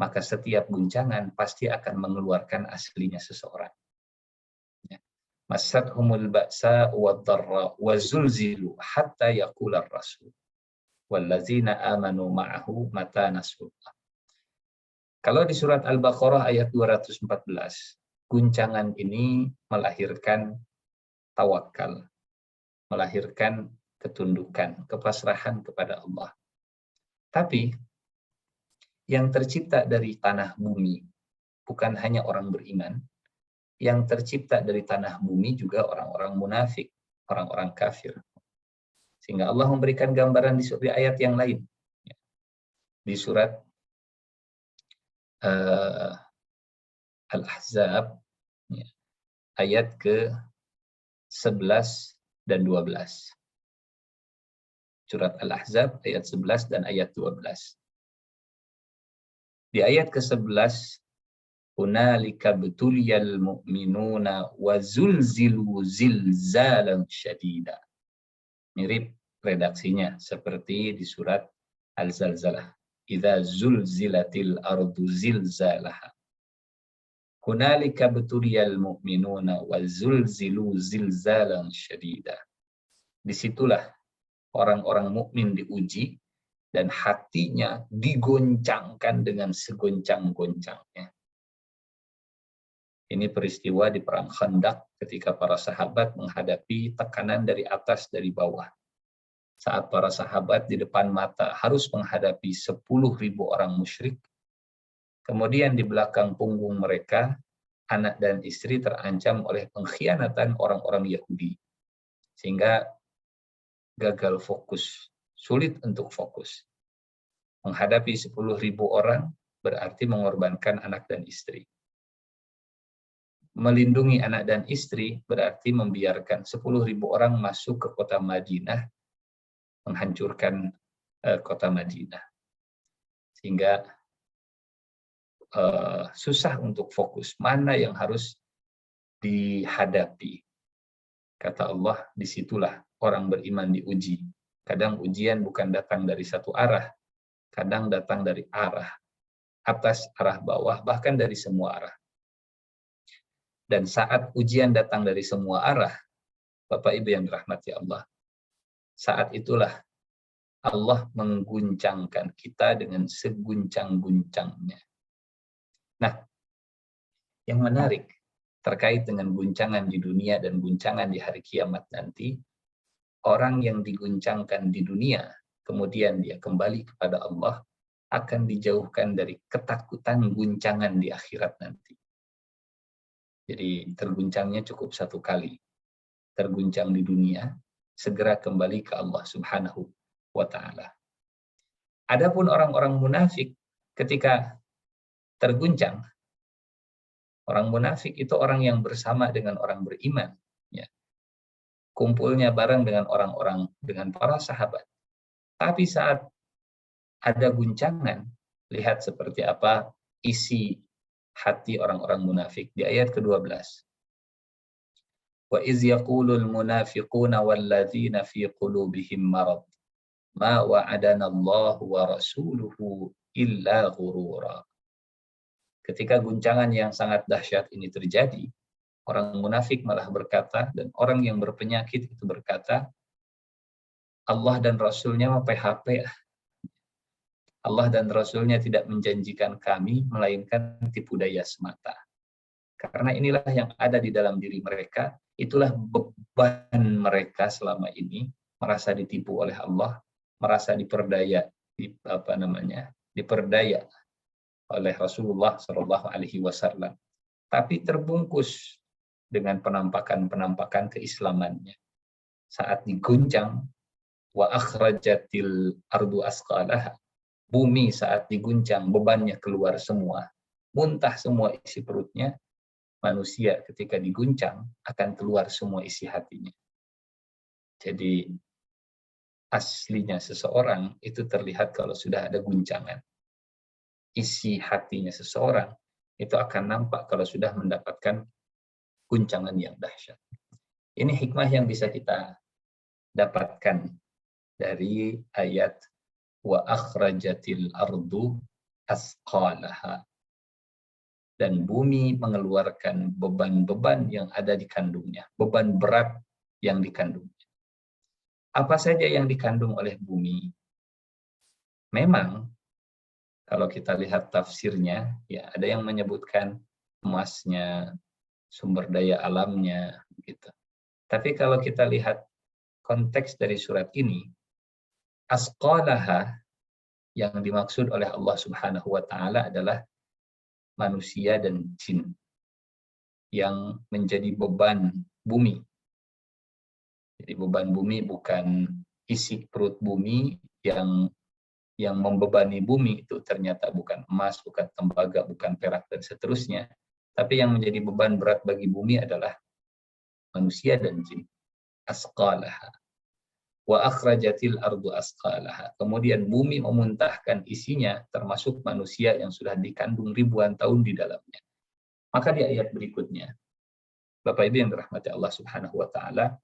maka setiap guncangan pasti akan mengeluarkan aslinya seseorang. Massathumul ba'sa wad-dharra wa zulzilu hatta yaqular rasul wallazina amanu ma'ahu mata nasrullah. Kalau di surat Al-Baqarah ayat 214, guncangan ini melahirkan tawakal, melahirkan ketundukan, kepasrahan kepada Allah. Tapi yang tercipta dari tanah bumi bukan hanya orang beriman, yang tercipta dari tanah bumi juga orang-orang munafik, orang-orang kafir. Sehingga Allah memberikan gambaran di ayat yang lain. Di surat Al-Ahzab, ayat ke-11 dan 12. Surat Al-Ahzab ayat 11 dan ayat 12. Di ayat ke-11, hunalika butuliyal mu'minuna wa zulzilu zilzalan syadida. Mirip redaksinya seperti di surat Al-Zalzalah. Idza zulzilatil ardu zilzalaha. Hunalika butuliyal mu'minuna wa zulzilu zilzalan syadida. Disitulah orang-orang mukmin diuji dan hatinya digoncangkan dengan segoncang-goncangnya. Ini peristiwa di perang Khandaq ketika para sahabat menghadapi tekanan dari atas dari bawah. Saat para sahabat di depan mata harus menghadapi 10.000 orang musyrik, kemudian di belakang punggung mereka, anak dan istri terancam oleh pengkhianatan orang-orang Yahudi. Sehingga gagal fokus, sulit untuk fokus. Menghadapi 10.000 orang berarti mengorbankan anak dan istri. Melindungi anak dan istri berarti membiarkan 10.000 orang masuk ke kota Madinah, menghancurkan kota Madinah. Sehingga susah untuk fokus. Mana yang harus dihadapi? Kata Allah, disitulah orang beriman diuji. Kadang ujian bukan datang dari satu arah, kadang datang dari arah atas, arah bawah, bahkan dari semua arah. Dan saat ujian datang dari semua arah, Bapak Ibu yang dirahmati Allah, saat itulah Allah mengguncangkan kita dengan seguncang-guncangnya. Nah, yang menarik terkait dengan guncangan di dunia dan guncangan di hari kiamat nanti, orang yang diguncangkan di dunia, kemudian dia kembali kepada Allah, akan dijauhkan dari ketakutan guncangan di akhirat nanti. Jadi terguncangnya cukup satu kali. Terguncang di dunia, segera kembali ke Allah Subhanahu wa Ta'ala. Adapun orang-orang munafik ketika terguncang, orang munafik itu orang yang bersama dengan orang beriman, ya. Kumpulnya bareng dengan orang-orang, dengan para sahabat. Tapi saat ada guncangan, lihat seperti apa isi hati orang-orang munafik di ayat ke-12. Wa iz yaqulul munafiquna walladzina fi qulubihim marad ma wa'adana Allah wa rasuluhu illa ghurura. Ketika guncangan yang sangat dahsyat ini terjadi, orang munafik malah berkata, dan orang yang berpenyakit itu berkata, Allah dan Rasulnya PHP. Allah dan Rasulnya tidak menjanjikan kami, melainkan tipu daya semata. Karena inilah yang ada di dalam diri mereka, itulah beban mereka selama ini, merasa ditipu oleh Allah, merasa diperdaya, diperdaya oleh Rasulullah Shallallahu Alaihi Wasallam, tapi terbungkus dengan penampakan-penampakan keislamannya. Saat diguncang, wa akhrajatil ardu asqalaha, bumi saat diguncang bebannya keluar semua, muntah semua isi perutnya. Manusia ketika diguncang akan keluar semua isi hatinya. Jadi aslinya seseorang itu terlihat kalau sudah ada guncangan. Isi hatinya seseorang itu akan nampak kalau sudah mendapatkan guncangan yang dahsyat. Ini hikmah yang bisa kita dapatkan dari ayat wa akhrajatil ardu asqalaha. Dan bumi mengeluarkan beban-beban yang ada di kandungnya, beban berat yang dikandungnya. Apa saja yang dikandung oleh bumi? Memang kalau kita lihat tafsirnya, ya ada yang menyebutkan emasnya, sumber daya alamnya, gitu. Tapi kalau kita lihat konteks dari surat ini, asqalaha yang dimaksud oleh Allah Subhanahu wa Ta'ala adalah manusia dan jin yang menjadi beban bumi. Jadi beban bumi bukan isi perut bumi yang membebani bumi itu ternyata bukan emas, bukan tembaga, bukan perak dan seterusnya. Tapi yang menjadi beban berat bagi bumi adalah manusia dan jin. Asqalaha. Wa akhrajatil ardu asqalaha. Kemudian bumi memuntahkan isinya, termasuk manusia yang sudah dikandung ribuan tahun di dalamnya. Maka di ayat berikutnya, Bapak Ibu yang dirahmati Allah Subhanahu wa Ta'ala,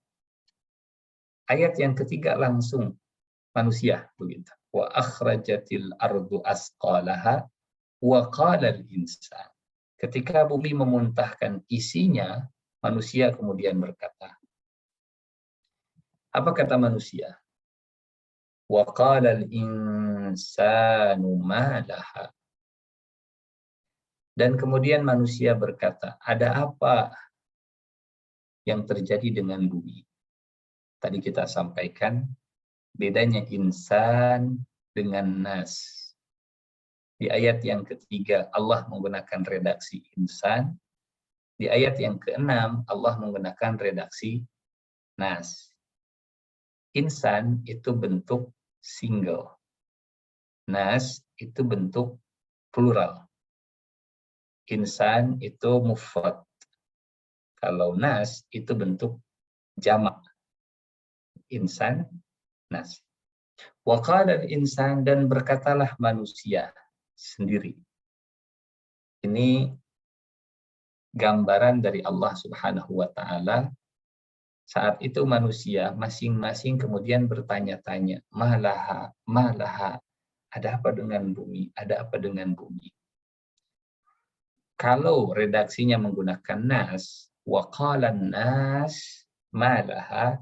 ayat yang ketiga langsung manusia begitu. Wa akhrajatil ardu asqalaha wa qala al-insan. Ketika bumi memuntahkan isinya, manusia kemudian berkata. Apa kata manusia? Wa qala al-insanu ma laha. Dan kemudian manusia berkata, ada apa yang terjadi dengan bumi? Tadi kita sampaikan bedanya insan dengan nas. Di ayat yang ketiga Allah menggunakan redaksi insan. Di ayat yang keenam Allah menggunakan redaksi nas. Insan itu bentuk single. Nas itu bentuk plural. Insan itu mufrad. Kalau nas itu bentuk jamak. Insan, nas. Wa qala al-insan, dan berkatalah manusia sendiri. Ini gambaran dari Allah Subhanahu wa Ta'ala. Saat itu manusia masing-masing kemudian bertanya-tanya, malaha, malaha, ada apa dengan bumi? Ada apa dengan bumi? Kalau redaksinya menggunakan nas, wa qalan nas malaha,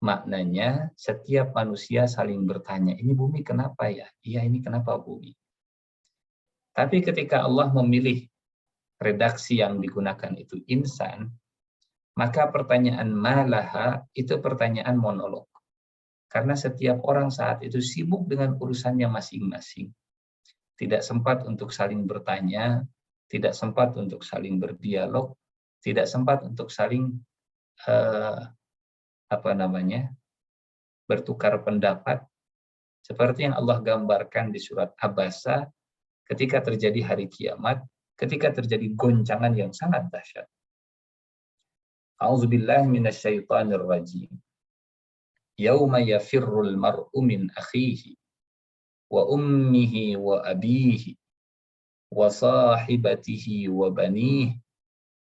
maknanya setiap manusia saling bertanya, ini bumi kenapa ya? Iya, ini kenapa bumi? Tapi ketika Allah memilih redaksi yang digunakan itu insan, maka pertanyaan malaha itu pertanyaan monolog. Karena setiap orang saat itu sibuk dengan urusannya masing-masing. Tidak sempat untuk saling bertanya, tidak sempat untuk saling berdialog, tidak sempat untuk saling bertukar pendapat, seperti yang Allah gambarkan di surat Abasa ketika terjadi hari kiamat, ketika terjadi goncangan yang sangat dahsyat. A'udzubillahi minasyaitonir rajim. Yauma yafirrul mar'u min akhihi wa ummihi wa abihi wa sahibatihi wa banihi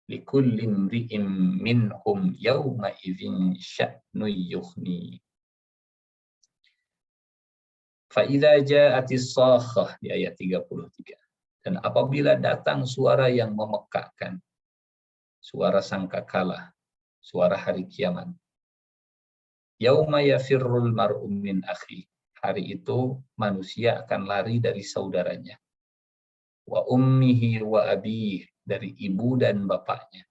likulli imri'in minhum yawma idzin sya'nun yughni. Fa idza ja'atis sakhah di ayat 33. Dan apabila datang suara yang memekakkan, suara sangkakala, suara hari kiamat. Yauma yafirrul mar'u min akhi. Hari itu manusia akan lari dari saudaranya. Wa ummihi wa abih, dari ibu dan bapaknya.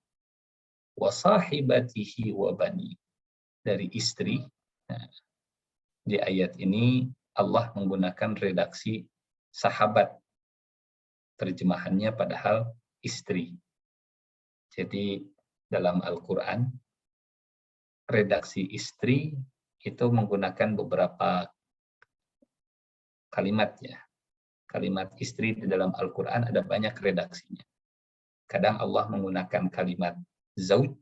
Wa sahibatihi wa bani, dari istri. Nah, di ayat ini Allah menggunakan redaksi sahabat. Terjemahannya padahal istri. Jadi dalam Al-Quran, redaksi istri itu menggunakan beberapa kalimat ya. Kalimat istri di dalam Al-Quran ada banyak redaksinya. Kadang Allah menggunakan kalimat zauj,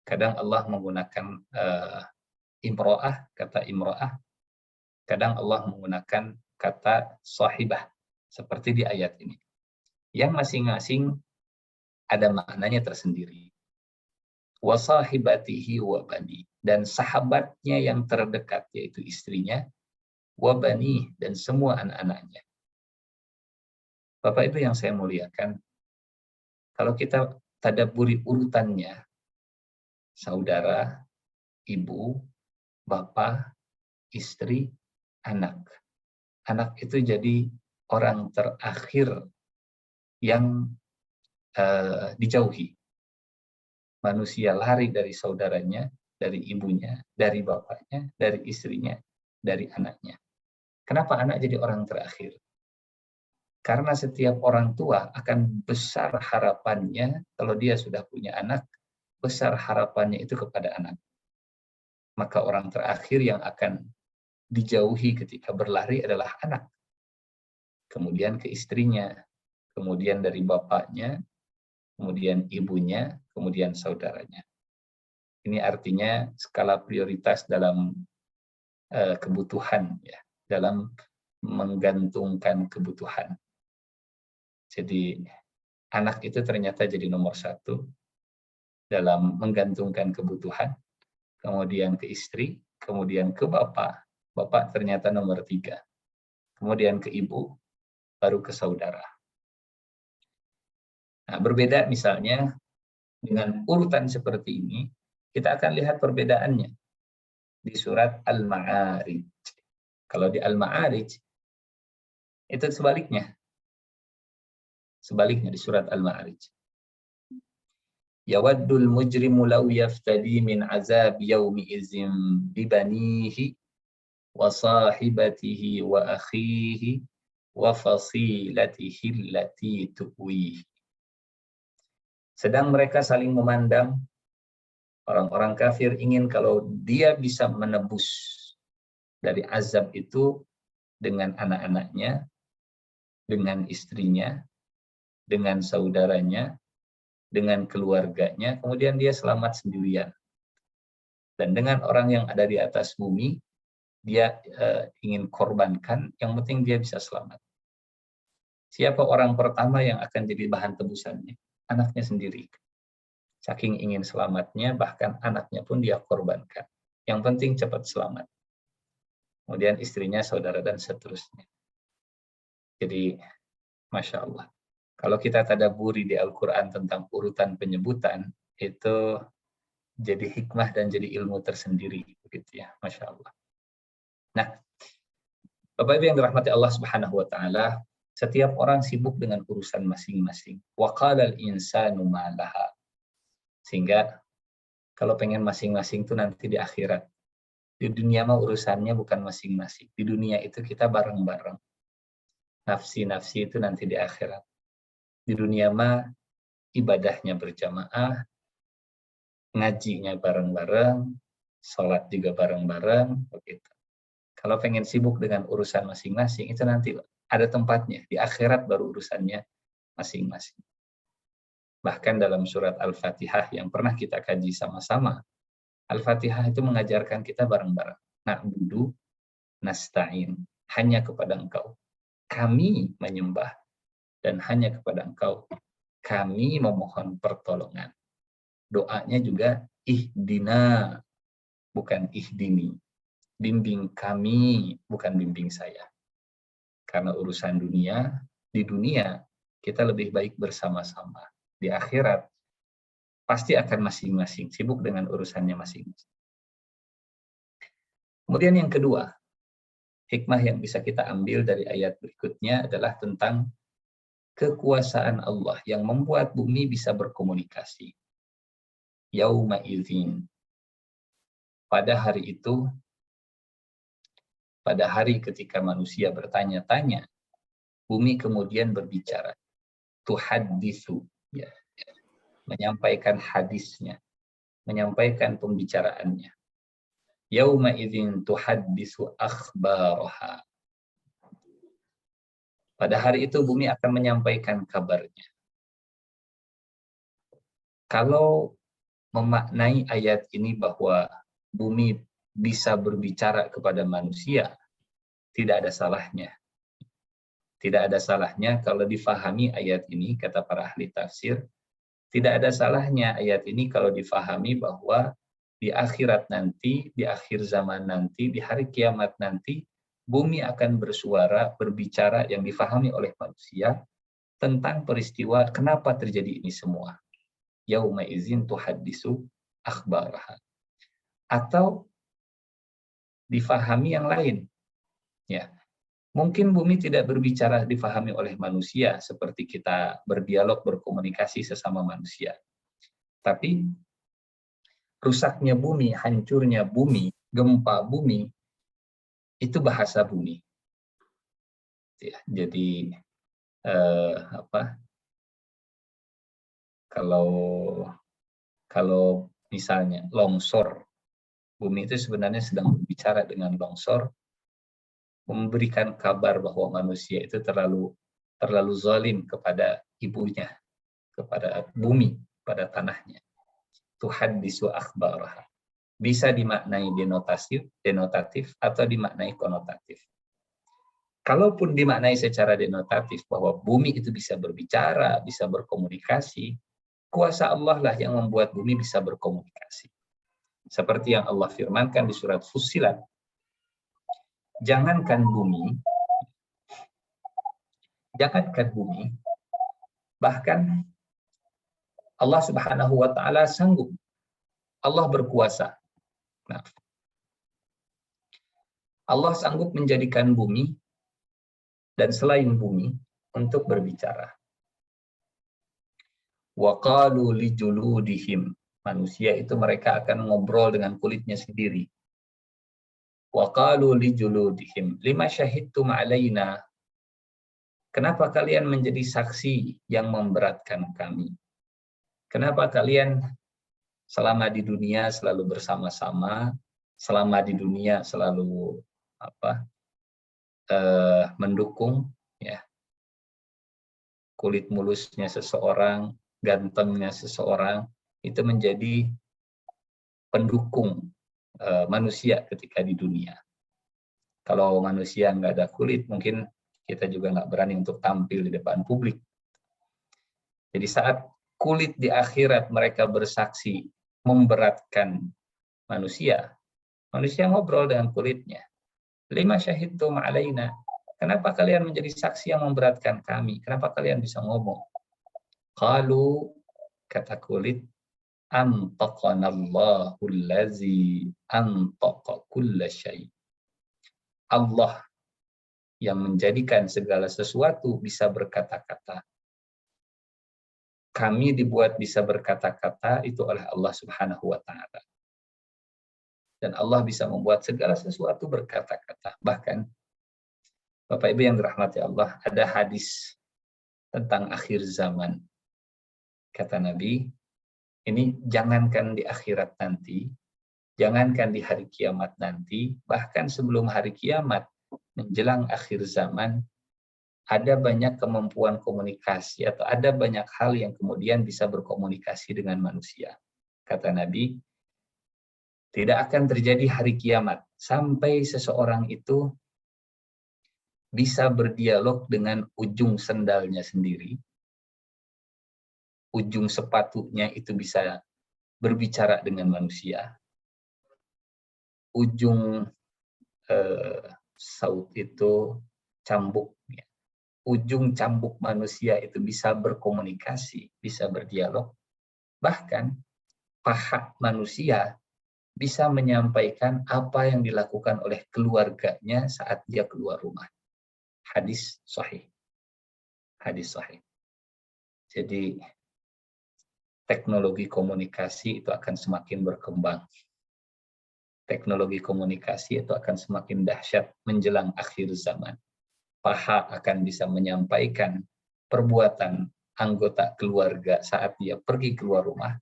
kadang Allah menggunakan imro'ah, kata imro'ah, kadang Allah menggunakan kata sahibah, seperti di ayat ini. Yang masing-masing ada maknanya tersendiri. Wa sahibatihi wa bani, dan sahabatnya yang terdekat yaitu istrinya, wa bani, dan semua anak-anaknya. Bapak Ibu yang saya muliakan, kalau kita tadabburi urutannya, saudara, ibu, bapak, istri, anak. Anak itu jadi orang terakhir yang dijauhi. Manusia lari dari saudaranya, dari ibunya, dari bapaknya, dari istrinya, dari anaknya. Kenapa anak jadi orang terakhir? Karena setiap orang tua akan besar harapannya, kalau dia sudah punya anak, besar harapannya itu kepada anak. Maka orang terakhir yang akan dijauhi ketika berlari adalah anak. Kemudian ke istrinya, kemudian dari bapaknya, kemudian ibunya, kemudian saudaranya. Ini artinya skala prioritas dalam kebutuhan, ya, dalam menggantungkan kebutuhan. Jadi anak itu ternyata jadi nomor satu dalam menggantungkan kebutuhan, kemudian ke istri, kemudian ke bapak. Bapak ternyata nomor 3. Kemudian ke ibu, baru ke saudara. Nah, berbeda misalnya dengan urutan seperti ini, kita akan lihat perbedaannya di surat Al-Ma'arij. Kalau di Al-Ma'arij, itu sebaliknya. Sebaliknya di surat Al-Ma'arij. Yawaddul mujrimu law yaftadi min azab yawmi izin bibanihi wa sahibatihi wa akhihi wa fasilatihi allati tuwihi. Sedang mereka saling memandang, orang-orang kafir ingin kalau dia bisa menebus dari azab itu dengan anak-anaknya, dengan istrinya, dengan saudaranya, dengan keluarganya, kemudian dia selamat sendirian. Dan dengan orang yang ada di atas bumi, dia ingin korbankan, yang penting dia bisa selamat. Siapa orang pertama yang akan jadi bahan tebusannya? Anaknya sendiri. Saking ingin selamatnya, bahkan anaknya pun dia korbankan. Yang penting cepat selamat. Kemudian istrinya, saudara, dan seterusnya. Jadi, Masya Allah. Kalau kita tadabburi di Al-Quran tentang urutan penyebutan, itu jadi hikmah dan jadi ilmu tersendiri, begitu ya, Masya Allah. Nah, Bapak Ibu yang dirahmati Allah Subhanahu wa taala, setiap orang sibuk dengan urusan masing-masing. Wa qalal insanu ma laha. Sehingga kalau pengen masing-masing itu nanti di akhirat. Di dunia mah urusannya bukan masing-masing. Di dunia itu kita bareng-bareng. Nafsi-nafsi itu nanti di akhirat. Di dunia mah ibadahnya berjamaah, ngajinya bareng-bareng, sholat juga bareng-bareng, begitu. Kalau pengen sibuk dengan urusan masing-masing, itu nanti ada tempatnya. Di akhirat baru urusannya masing-masing. Bahkan dalam surat Al-Fatihah yang pernah kita kaji sama-sama, Al-Fatihah itu mengajarkan kita bareng-bareng. Na'budu, nasta'in. Hanya kepada Engkau kami menyembah, dan hanya kepada Engkau kami memohon pertolongan. Doanya juga ihdina, bukan ihdini. Bimbing kami, bukan bimbing saya. Karena urusan dunia, di dunia kita lebih baik bersama-sama. Di akhirat pasti akan masing-masing sibuk dengan urusannya masing-masing. Kemudian yang kedua, hikmah yang bisa kita ambil dari ayat berikutnya adalah tentang kekuasaan Allah yang membuat bumi bisa berkomunikasi. Yauma idzin. Pada hari itu, pada hari ketika manusia bertanya-tanya, bumi kemudian berbicara. Tuhaddisu, ya, menyampaikan hadisnya, menyampaikan pembicaraannya. Yauma idzin tuhaddisu akhbaraha. Pada hari itu bumi akan menyampaikan kabarnya. Kalau memaknai ayat ini bahwa bumi bisa berbicara kepada manusia, tidak ada salahnya. Tidak ada salahnya kalau difahami ayat ini, kata para ahli tafsir, tidak ada salahnya ayat ini kalau difahami bahwa di akhirat nanti, di akhir zaman nanti, di hari kiamat nanti, bumi akan bersuara, berbicara yang difahami oleh manusia tentang peristiwa kenapa terjadi ini semua. Yauma izin tuhaddisu akhbaraha. Atau difahami yang lain. Ya. Mungkin bumi tidak berbicara difahami oleh manusia seperti kita berdialog, berkomunikasi sesama manusia. Tapi rusaknya bumi, hancurnya bumi, gempa bumi, itu bahasa bumi. Ya, jadi kalau misalnya longsor, bumi itu sebenarnya sedang berbicara dengan longsor, memberikan kabar bahwa manusia itu terlalu zalim kepada ibunya, kepada bumi, pada tanahnya. Tuhaddisu akhbaraha. Bisa dimaknai denotatif atau dimaknai konotatif. Kalaupun dimaknai secara denotatif bahwa bumi itu bisa berbicara, bisa berkomunikasi, kuasa Allah lah yang membuat bumi bisa berkomunikasi. Seperti yang Allah firmankan di surat Fussilat, jangankan bumi, bahkan Allah Subhanahu wa taala sanggup. Allah berkuasa. Nah, Allah sanggup menjadikan bumi dan selain bumi untuk berbicara. Wa qalu li juludihim. Manusia itu mereka akan ngobrol dengan kulitnya sendiri. Wa qalu li juludihim lima syahidtum alaina. Kenapa kalian menjadi saksi yang memberatkan kami? Kenapa kalian selama di dunia selalu bersama-sama, selama di dunia selalu mendukung, ya, kulit mulusnya seseorang, gantengnya seseorang, itu menjadi pendukung manusia ketika di dunia. Kalau manusia nggak ada kulit, mungkin kita juga nggak berani untuk tampil di depan publik. Jadi saat kulit di akhirat mereka bersaksi memberatkan manusia ngobrol dengan kulitnya. Lima syahidtum alaina. Kenapa kalian menjadi saksi yang memberatkan kami? Kenapa kalian bisa ngomong? Qalu, kata kulit, antaqanallahu allazi antaqa kulla syai'. Allah yang menjadikan segala sesuatu bisa berkata-kata. Kami dibuat bisa berkata-kata itu oleh Allah Subhanahu wa taala. Dan Allah bisa membuat segala sesuatu berkata-kata. Bahkan Bapak Ibu yang dirahmati Allah, ada hadis tentang akhir zaman. Kata Nabi, ini jangankan di akhirat nanti, jangankan di hari kiamat nanti, bahkan sebelum hari kiamat, menjelang akhir zaman, ada banyak kemampuan komunikasi atau ada banyak hal yang kemudian bisa berkomunikasi dengan manusia. Kata Nabi, tidak akan terjadi hari kiamat sampai seseorang itu bisa berdialog dengan ujung sendalnya sendiri, ujung sepatunya itu bisa berbicara dengan manusia, ujung saut itu cambuk, ujung cambuk manusia itu bisa berkomunikasi, bisa berdialog. Bahkan paha manusia bisa menyampaikan apa yang dilakukan oleh keluarganya saat dia keluar rumah. Hadis sahih. Hadis sahih. Jadi teknologi komunikasi itu akan semakin berkembang. Teknologi komunikasi itu akan semakin dahsyat menjelang akhir zaman. Paha akan bisa menyampaikan perbuatan anggota keluarga saat dia pergi keluar rumah.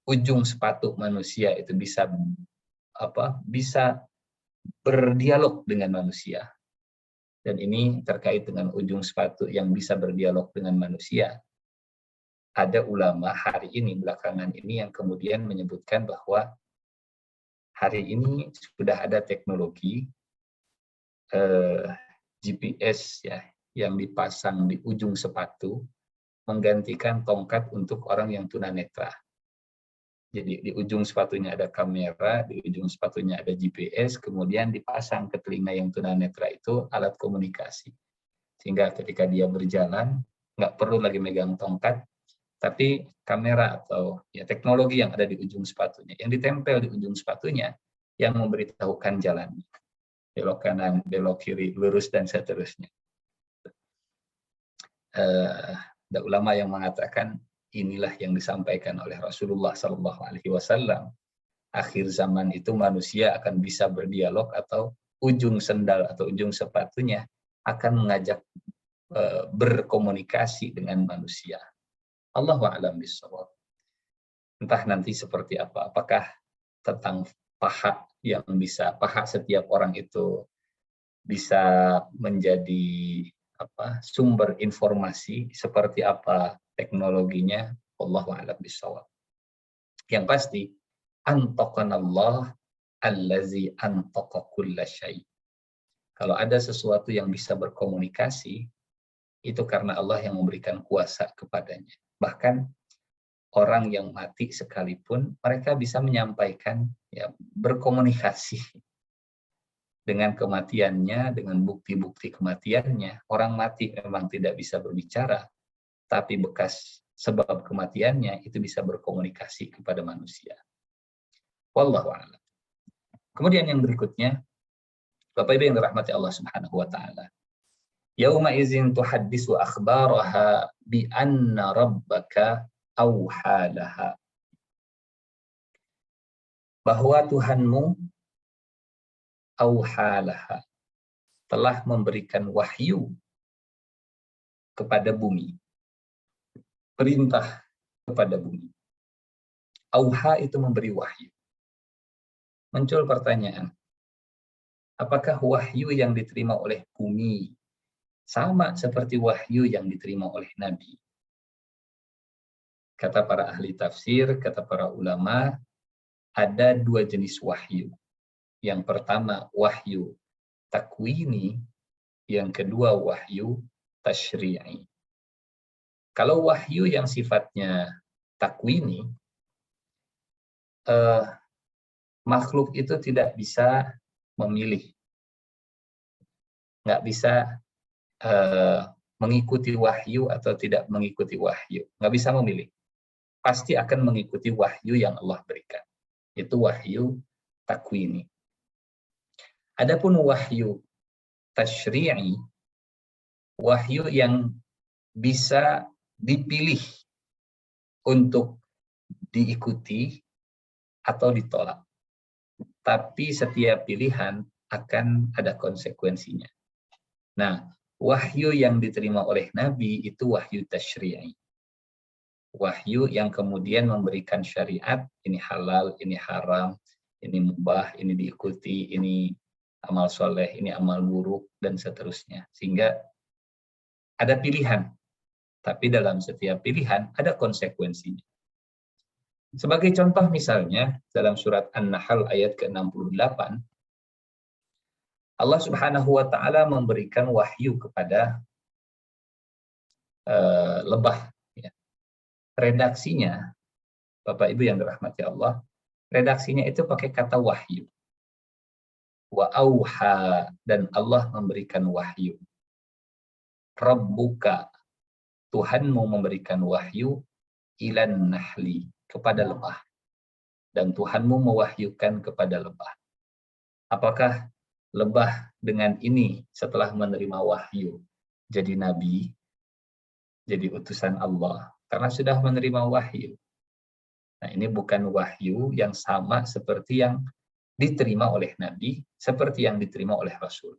Ujung sepatu manusia itu bisa berdialog dengan manusia. Dan ini terkait dengan ujung sepatu yang bisa berdialog dengan manusia. Ada ulama hari ini, belakangan ini, yang kemudian menyebutkan bahwa hari ini sudah ada teknologi GPS ya, yang dipasang di ujung sepatu menggantikan tongkat untuk orang yang tunanetra. Jadi di ujung sepatunya ada kamera, di ujung sepatunya ada GPS, kemudian dipasang ke telinga yang tunanetra itu alat komunikasi. Sehingga ketika dia berjalan, nggak perlu lagi megang tongkat, tapi kamera atau ya teknologi yang ada di ujung sepatunya, yang ditempel di ujung sepatunya, yang memberitahukan jalan. Belok kanan, belok kiri, lurus, dan seterusnya. Ada ulama yang mengatakan inilah yang disampaikan oleh Rasulullah SAW. Akhir zaman itu manusia akan bisa berdialog atau ujung sendal atau ujung sepatunya akan mengajak berkomunikasi dengan manusia. Allahu a'lam bishawab. Entah nanti seperti apa. Apakah tentang paha yang bisa, paha setiap orang itu bisa menjadi sumber informasi, seperti apa teknologinya, Allahu a'lam bishawab. Yang pasti, antaqanallah allazi antaqa kulla syai'. Kalau ada sesuatu yang bisa berkomunikasi, itu karena Allah yang memberikan kuasa kepadanya. Bahkan orang yang mati sekalipun, mereka bisa menyampaikan, ya, berkomunikasi dengan kematiannya, dengan bukti-bukti kematiannya. Orang mati memang tidak bisa berbicara, tapi bekas sebab kematiannya itu bisa berkomunikasi kepada manusia. Wallahu a'lam. Kemudian yang berikutnya, Bapak Ibu yang dirahmati Allah Subhanahu wa taala. Yauma idzin tuhaddisu akhbaraha bi anna rabbaka auhalaha. Bahwa Tuhanmu auhalaha, telah memberikan wahyu kepada bumi. Perintah kepada bumi. Auha itu memberi wahyu. Muncul pertanyaan, apakah wahyu yang diterima oleh bumi sama seperti wahyu yang diterima oleh Nabi? Kata para ahli tafsir, kata para ulama, ada dua jenis wahyu. Yang pertama wahyu takwini, yang kedua wahyu tasyri'i. Kalau wahyu yang sifatnya takwini, makhluk itu tidak bisa memilih nggak bisa mengikuti wahyu atau tidak mengikuti wahyu. Nggak bisa memilih. Pasti akan mengikuti wahyu yang Allah berikan. Itu wahyu takwini. Adapun wahyu tasyri'i, wahyu yang bisa dipilih untuk diikuti atau ditolak. Tapi setiap pilihan akan ada konsekuensinya. Nah, wahyu yang diterima oleh Nabi itu wahyu tasyri'i. Wahyu yang kemudian memberikan syariat, ini halal, ini haram, ini mubah, ini diikuti, ini amal soleh, ini amal buruk, dan seterusnya. Sehingga ada pilihan, tapi dalam setiap pilihan ada konsekuensinya. Sebagai contoh misalnya, dalam surat An-Nahl ayat ke-68, Allah Subhanahu wa Ta'ala memberikan wahyu kepada lebah. Ya. Redaksinya, Bapak Ibu yang dirahmati Allah, redaksinya itu pakai kata wahyu. Wa auha, dan Allah memberikan wahyu. Rabbuka, Tuhanmu memberikan wahyu ilan nahli, kepada lebah. Dan Tuhanmu mewahyukan kepada lebah. Apakah lebah dengan ini setelah menerima wahyu jadi nabi, jadi utusan Allah, karena sudah menerima wahyu? Nah, ini bukan wahyu yang sama seperti yang diterima oleh nabi, seperti yang diterima oleh rasul.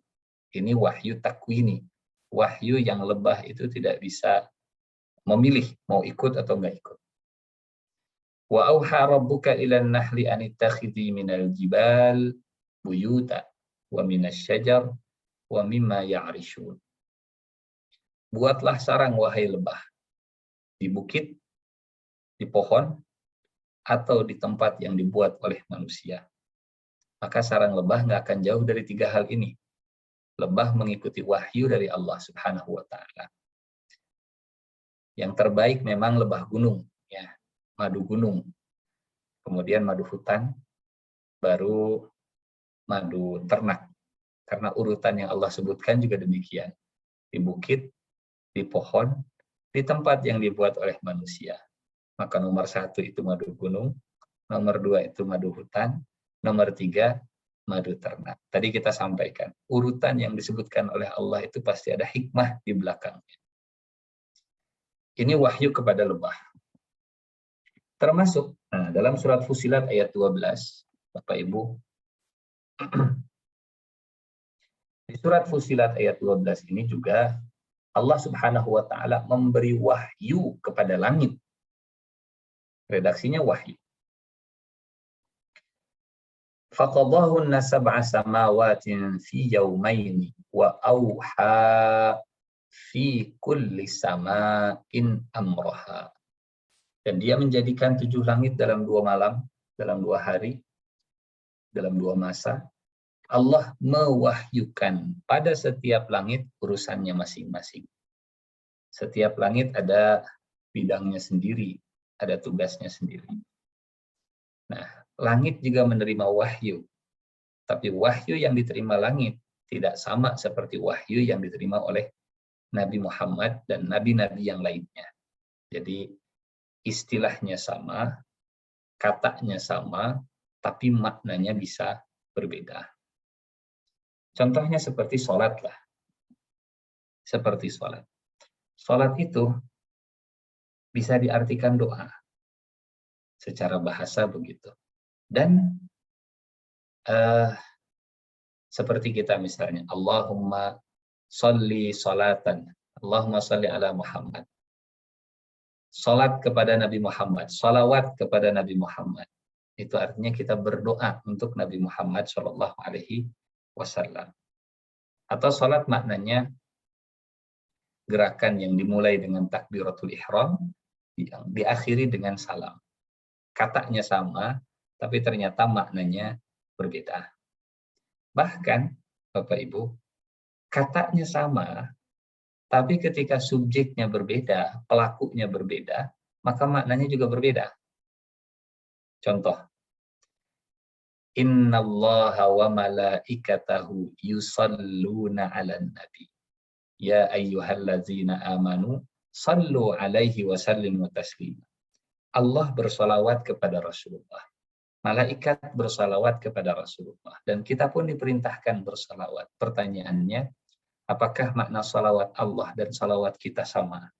Ini wahyu takwini, wahyu yang lebah itu tidak bisa memilih mau ikut atau enggak ikut. Wa auha rabbuka ilan nahli an ittakhidhi minal jibal buyuta wa minasy syajar wa mimma ya'rishun. Buatlah sarang wahai lebah di bukit, di pohon, atau di tempat yang dibuat oleh manusia. Maka sarang lebah nggak akan jauh dari tiga hal ini. Lebah mengikuti wahyu dari Allah Subhanahu wa Ta'ala. Yang terbaik memang lebah gunung, ya, madu gunung, kemudian madu hutan, baru madu ternak. Karena urutan yang Allah sebutkan juga demikian. Di bukit, di pohon, di tempat yang dibuat oleh manusia. Maka nomor 1 itu madu gunung, nomor 2 itu madu hutan, nomor 3 madu ternak. Tadi kita sampaikan, urutan yang disebutkan oleh Allah itu pasti ada hikmah di belakangnya. Ini wahyu kepada lebah. Termasuk dalam surat Fussilat ayat 12, Bapak Ibu. Di surat Fussilat ayat 12 ini juga Allah Subhanahu wa Ta'ala memberi wahyu kepada langit. Redaksinya wahyu. Faqadahunna sab'a samawatin fi yawmaini wa auha fi kulli sama'in amraha. Dan dia menjadikan 7 langit dalam 2 malam, dalam 2 hari, dalam 2 masa. Allah mewahyukan pada setiap langit urusannya masing-masing. Setiap langit ada bidangnya sendiri, ada tugasnya sendiri. Nah, langit juga menerima wahyu. Tapi wahyu yang diterima langit tidak sama seperti wahyu yang diterima oleh Nabi Muhammad dan nabi-nabi yang lainnya. Jadi istilahnya sama, katanya sama, tapi maknanya bisa berbeda. Contohnya seperti sholat lah. Seperti sholat. Sholat itu bisa diartikan doa. Secara bahasa begitu. Dan seperti kita misalnya, Allahumma sholli sholatan, Allahumma sholli ala Muhammad. Sholat kepada Nabi Muhammad, sholawat kepada Nabi Muhammad. Itu artinya kita berdoa untuk Nabi Muhammad Shallallahu Alaihi Wasallam. Atau sholat maknanya gerakan yang dimulai dengan takbiratul ihram, yang diakhiri dengan salam. Katanya sama, tapi ternyata maknanya berbeda. Bahkan, Bapak Ibu, katanya sama, tapi ketika subjeknya berbeda, pelakunya berbeda, maka maknanya juga berbeda. Contoh, Innallaha wa malaikatahu yusalluna 'alan nabi. Ya ayyuhallazina amanu sallu 'alaihi wa sallimu taslima. Allah bersolawat kepada Rasulullah. Malaikat bersalawat kepada Rasulullah. Dan kita pun diperintahkan bersalawat. Pertanyaannya, apakah makna salawat Allah dan salawat kita sama?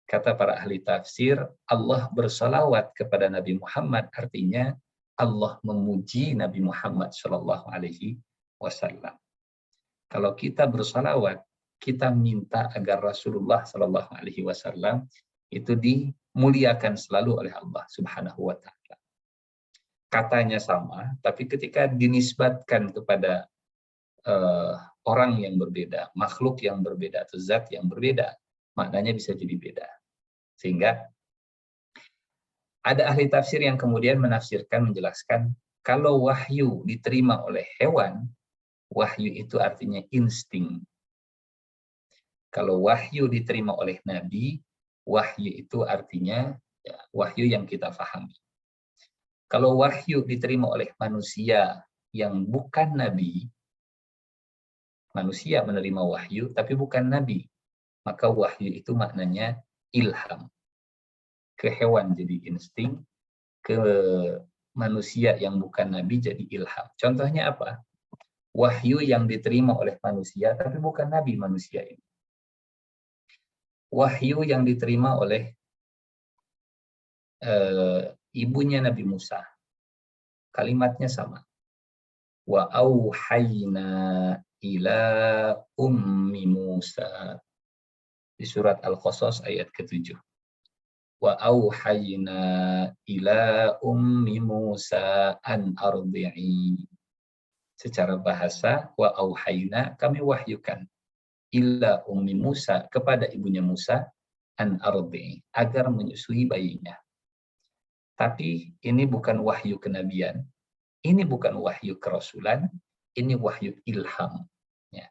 Kata para ahli tafsir, Allah bersalawat kepada Nabi Muhammad artinya Allah memuji Nabi Muhammad Shallallahu Alaihi Wasallam. Kalau kita bersalawat, kita minta agar Rasulullah Shallallahu Alaihi Wasallam itu dimuliakan selalu oleh Allah Subhanahu Wa Taala. Katanya sama, tapi ketika dinisbatkan kepada orang yang berbeda, makhluk yang berbeda, atau zat yang berbeda, maknanya bisa jadi beda. Sehingga ada ahli tafsir yang kemudian menafsirkan, menjelaskan, kalau wahyu diterima oleh hewan, wahyu itu artinya insting. Kalau wahyu diterima oleh nabi, wahyu itu artinya ya, wahyu yang kita pahami. Kalau wahyu diterima oleh manusia yang bukan nabi, manusia menerima wahyu tapi bukan nabi, maka wahyu itu maknanya ilham. Ke hewan jadi insting, ke manusia yang bukan nabi jadi ilham. Contohnya apa? Wahyu yang diterima oleh manusia tapi bukan nabi manusia ini. Wahyu yang diterima oleh ibunya Nabi Musa. Kalimatnya sama. Wa auhayna ila ummi Musa. Di surat Al-Qasas ayat ke-7. Wa auhayna ila ummi Musa an ardi'i. Secara bahasa, wa auhayna, kami wahyukan ila ummi Musa, kepada ibunya Musa, an ardi'i, agar menyusui bayinya. Tapi ini bukan wahyu kenabian, ini bukan wahyu kerasulan, ini wahyu ilham. Ya.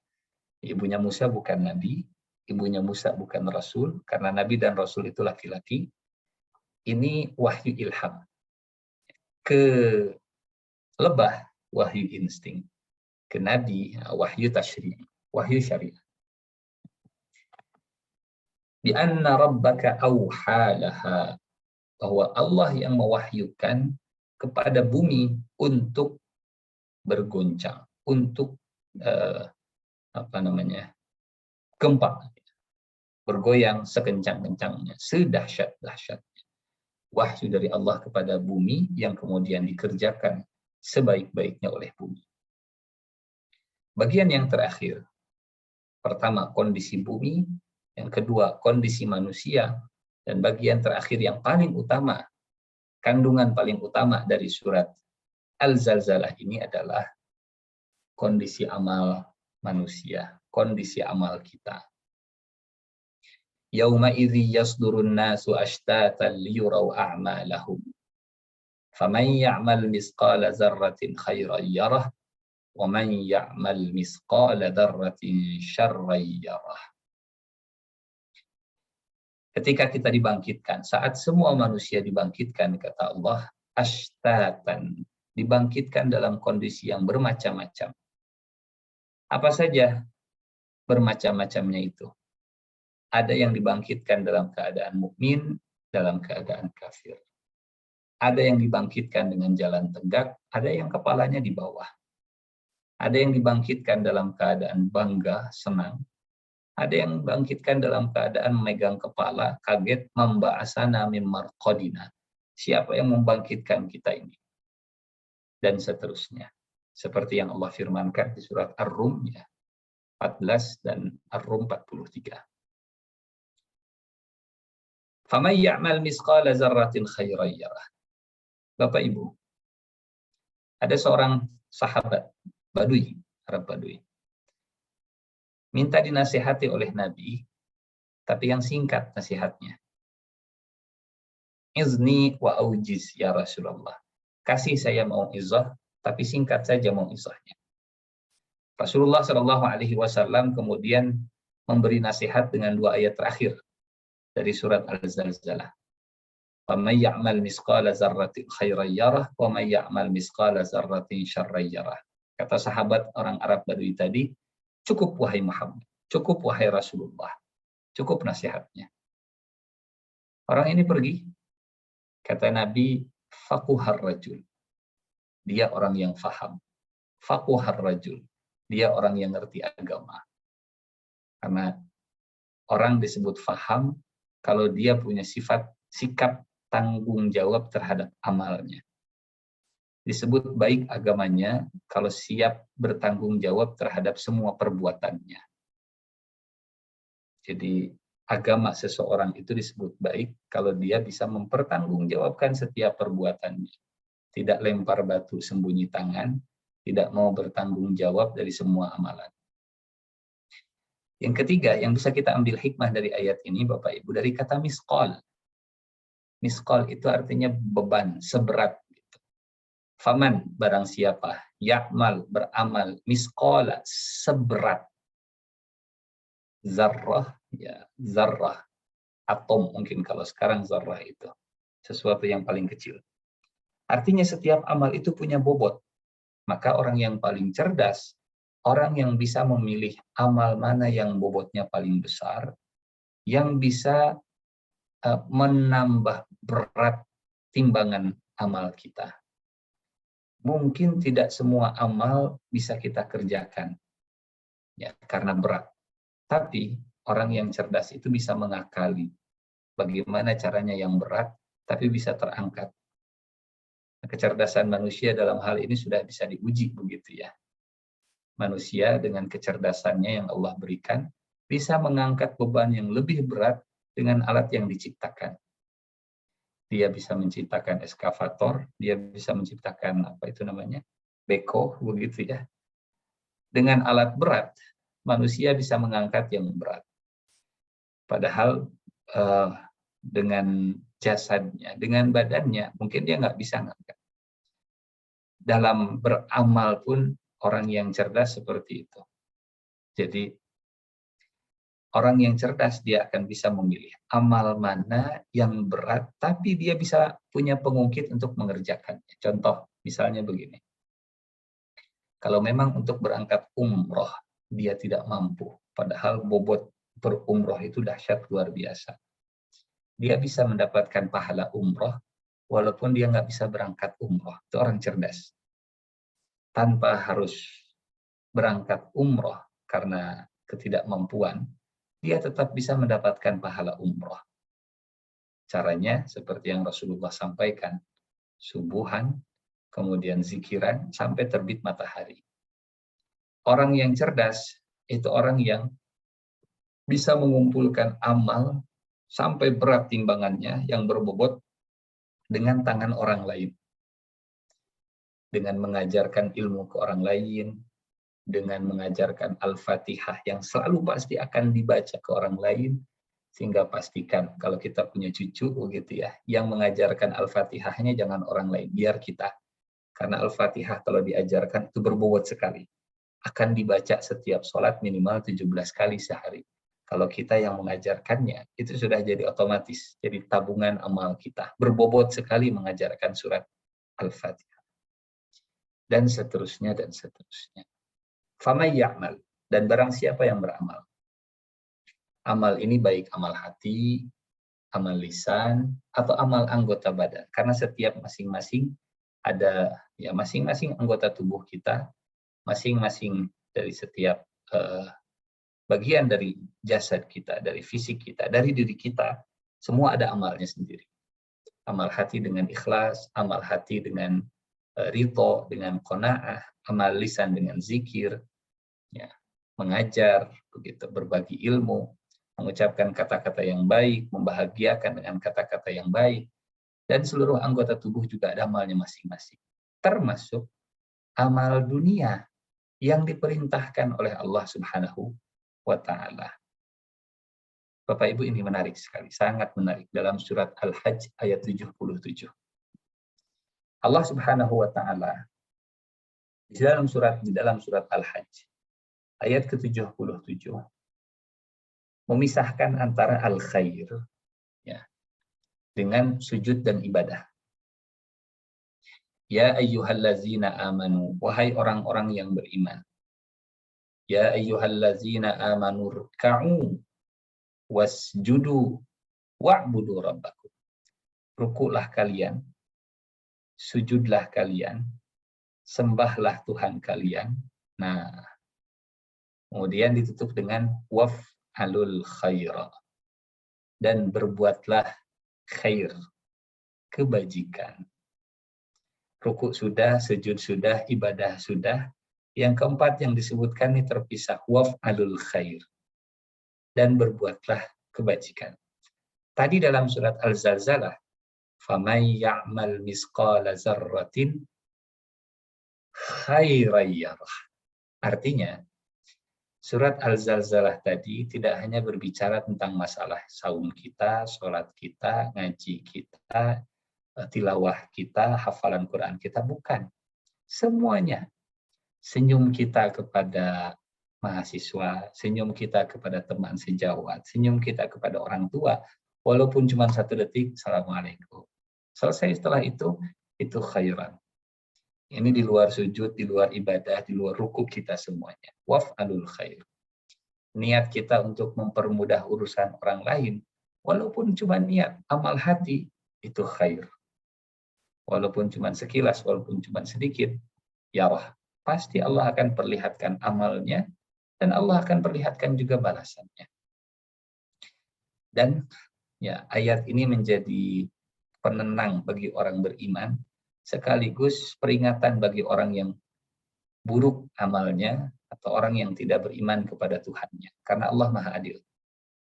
Ibunya Musa bukan nabi, ibunya Musa bukan rasul, karena nabi dan rasul itu laki-laki. Ini wahyu ilham. Ke lebah, wahyu insting. Ke nabi, wahyu tasyri', wahyu syariah. Bi anna rabbaka awhalaha, bahwa Allah yang mewahyukan kepada bumi untuk bergoncang, untuk gempa, bergoyang sekencang-kencangnya, sedahsyat-dahsyatnya. Wahyu dari Allah kepada bumi yang kemudian dikerjakan sebaik-baiknya oleh bumi. Bagian yang terakhir, pertama kondisi bumi, yang kedua kondisi manusia, dan bagian terakhir yang paling utama, kandungan paling utama dari surat Al-Zalzalah ini adalah kondisi amal manusia, kondisi amal kita. Yauma idzi yasdurun nasu ashtatan liyuraw a'malahum. Faman ya'mal misqala dzarratin khairan yarah wa man ya'mal misqala dzarratin syarran yarah. Ketika kita dibangkitkan, saat semua manusia dibangkitkan, kata Allah, ashtatan, dibangkitkan dalam kondisi yang bermacam-macam. Apa saja bermacam-macamnya itu? Ada yang dibangkitkan dalam keadaan mukmin, dalam keadaan kafir. Ada yang dibangkitkan dengan jalan tegak, ada yang kepalanya di bawah. Ada yang dibangkitkan dalam keadaan bangga, senang. Ada yang dibangkitkan dalam keadaan memegang kepala, kaget, memba'asana mim marqadina. Siapa yang membangkitkan kita ini? Dan seterusnya. Seperti yang Allah firmankan di surat Ar-Rum ya, 14 dan Ar-Rum 43. Faman ya'mal misqala dzarratin khairan yarah. Bapak Ibu, ada seorang sahabat Badui, Arab Badui, minta dinasihati oleh Nabi, tapi yang singkat nasihatnya. Izni wa aujiz ya Rasulullah. Kasih saya mau izah, tapi singkat saja mau izahnya. Rasulullah Shallallahu Alaihi Wasallam kemudian memberi nasihat dengan dua ayat terakhir dari surat Al-Zalzalah. Faman ya'mal misqala dzarratin khairan yarah wa man ya'mal misqala dzarratin syarran yarah. Kata sahabat orang Arab Badui tadi, cukup wahai Muhammad, cukup wahai Rasulullah, cukup nasihatnya. Orang ini pergi, kata Nabi, faquhar rajul. Dia orang yang faham. Faquhar rajul. Dia orang yang ngerti agama. Karena orang disebut faham kalau dia punya sikap tanggung jawab terhadap amalnya. Disebut baik agamanya kalau siap bertanggung jawab terhadap semua perbuatannya. Jadi agama seseorang itu disebut baik kalau dia bisa mempertanggungjawabkan setiap perbuatannya. Tidak lempar batu sembunyi tangan, tidak mau bertanggung jawab dari semua amalan. Yang ketiga, yang bisa kita ambil hikmah dari ayat ini, Bapak Ibu, dari kata misqal. Misqal itu artinya beban, seberat. Faman, barang siapa, ya'mal, beramal, misqala, seberat. Zarrah, ya, zarrah. Atom mungkin kalau sekarang zarrah itu. Sesuatu yang paling kecil. Artinya setiap amal itu punya bobot. Maka orang yang paling cerdas, orang yang bisa memilih amal mana yang bobotnya paling besar, yang bisa menambah berat timbangan amal kita. Mungkin tidak semua amal bisa kita kerjakan, ya, karena berat. Tapi orang yang cerdas itu bisa mengakali bagaimana caranya yang berat, tapi bisa terangkat. Kecerdasan manusia dalam hal ini sudah bisa diuji begitu ya. Manusia dengan kecerdasannya yang Allah berikan bisa mengangkat beban yang lebih berat dengan alat yang diciptakan. Dia bisa menciptakan eskavator, dia bisa menciptakan beko begitu ya. Dengan alat berat, manusia bisa mengangkat yang berat. Padahal dengan jasadnya, dengan badannya, mungkin dia nggak bisa ngangkat. Dalam beramal pun orang yang cerdas seperti itu. Jadi orang yang cerdas dia akan bisa memilih amal mana yang berat, tapi dia bisa punya pengungkit untuk mengerjakannya. Contoh, misalnya begini. Kalau memang untuk berangkat umroh, dia tidak mampu. Padahal bobot berumroh itu dahsyat luar biasa. Dia bisa mendapatkan pahala umroh, walaupun dia nggak bisa berangkat umroh. Itu orang cerdas. Tanpa harus berangkat umroh karena ketidakmampuan, dia tetap bisa mendapatkan pahala umroh. Caranya seperti yang Rasulullah sampaikan, subuhan, kemudian zikiran, sampai terbit matahari. Orang yang cerdas, itu orang yang bisa mengumpulkan amal sampai berat timbangannya yang berbobot dengan tangan orang lain. Dengan mengajarkan ilmu ke orang lain, dengan mengajarkan Al-Fatihah yang selalu pasti akan dibaca ke orang lain, sehingga pastikan kalau kita punya cucu begitu ya, yang mengajarkan Al-Fatihahnya jangan orang lain, biar kita. Karena Al-Fatihah kalau diajarkan itu berbobot sekali. Akan dibaca setiap sholat minimal 17 kali sehari. Kalau kita yang mengajarkannya, itu sudah jadi otomatis, jadi tabungan amal kita. Berbobot sekali mengajarkan surat Al-Fatihah. Dan seterusnya, dan seterusnya. Faman ya'mal, dan barang siapa yang beramal. Amal ini baik amal hati, amal lisan, atau amal anggota badan. Karena setiap masing-masing ada, ya masing-masing anggota tubuh kita, masing-masing dari setiap bagian dari jasad kita, dari fisik kita, dari diri kita, semua ada amalnya sendiri. Amal hati dengan ikhlas, amal hati dengan ridho, dengan qanaah, amal lisan dengan zikir, ya, mengajar, begitu, berbagi ilmu, mengucapkan kata-kata yang baik, membahagiakan dengan kata-kata yang baik, dan seluruh anggota tubuh juga ada amalnya masing-masing. Termasuk amal dunia yang diperintahkan oleh Allah Subhanahu wa Ta'ala. Bapak Ibu, ini menarik sekali, sangat menarik, dalam surat Al-Hajj ayat 77. Allah Subhanahu wa Ta'ala di dalam surat Al-Hajj ayat ke-77 memisahkan antara al-khair, ya, dengan sujud dan ibadah. Ya ayyuhallazina amanu, wahai orang-orang yang beriman. Ya ayyuhallazina amanu ruk'u wasjudu wa'budu rabbakum. Rukuklah kalian, sujudlah kalian, sembahlah Tuhan kalian. Nah, kemudian ditutup dengan waf'alul khaira. Dan berbuatlah khair, kebajikan. Rukuk sudah, sujud sudah, ibadah sudah. Yang keempat yang disebutkan ini terpisah, waf'alul khair. Dan berbuatlah kebajikan. Tadi dalam surat Al-Zalzalah, فَمَنْ يَعْمَلْ مِثْقَالَ ذَرَّةٍ خَيْرًا يَرَهُ. Artinya, surat Al-Zalzalah tadi tidak hanya berbicara tentang masalah saum kita, sholat kita, ngaji kita, tilawah kita, hafalan Quran kita, bukan. Semuanya. Senyum kita kepada mahasiswa, senyum kita kepada teman sejawat, senyum kita kepada orang tua, walaupun cuma 1 detik, Assalamualaikum. Selesai setelah itu khairan. Ini di luar sujud, di luar ibadah, di luar rukuk kita semuanya. Waf'alul khair. Niat kita untuk mempermudah urusan orang lain, walaupun cuma niat, amal hati, itu khair. Walaupun cuma sekilas, walaupun cuma sedikit, ya Allah, pasti Allah akan perlihatkan amalnya, dan Allah akan perlihatkan juga balasannya. Dan ya, ayat ini menjadi penenang bagi orang beriman, sekaligus peringatan bagi orang yang buruk amalnya, atau orang yang tidak beriman kepada Tuhannya. Karena Allah Maha Adil.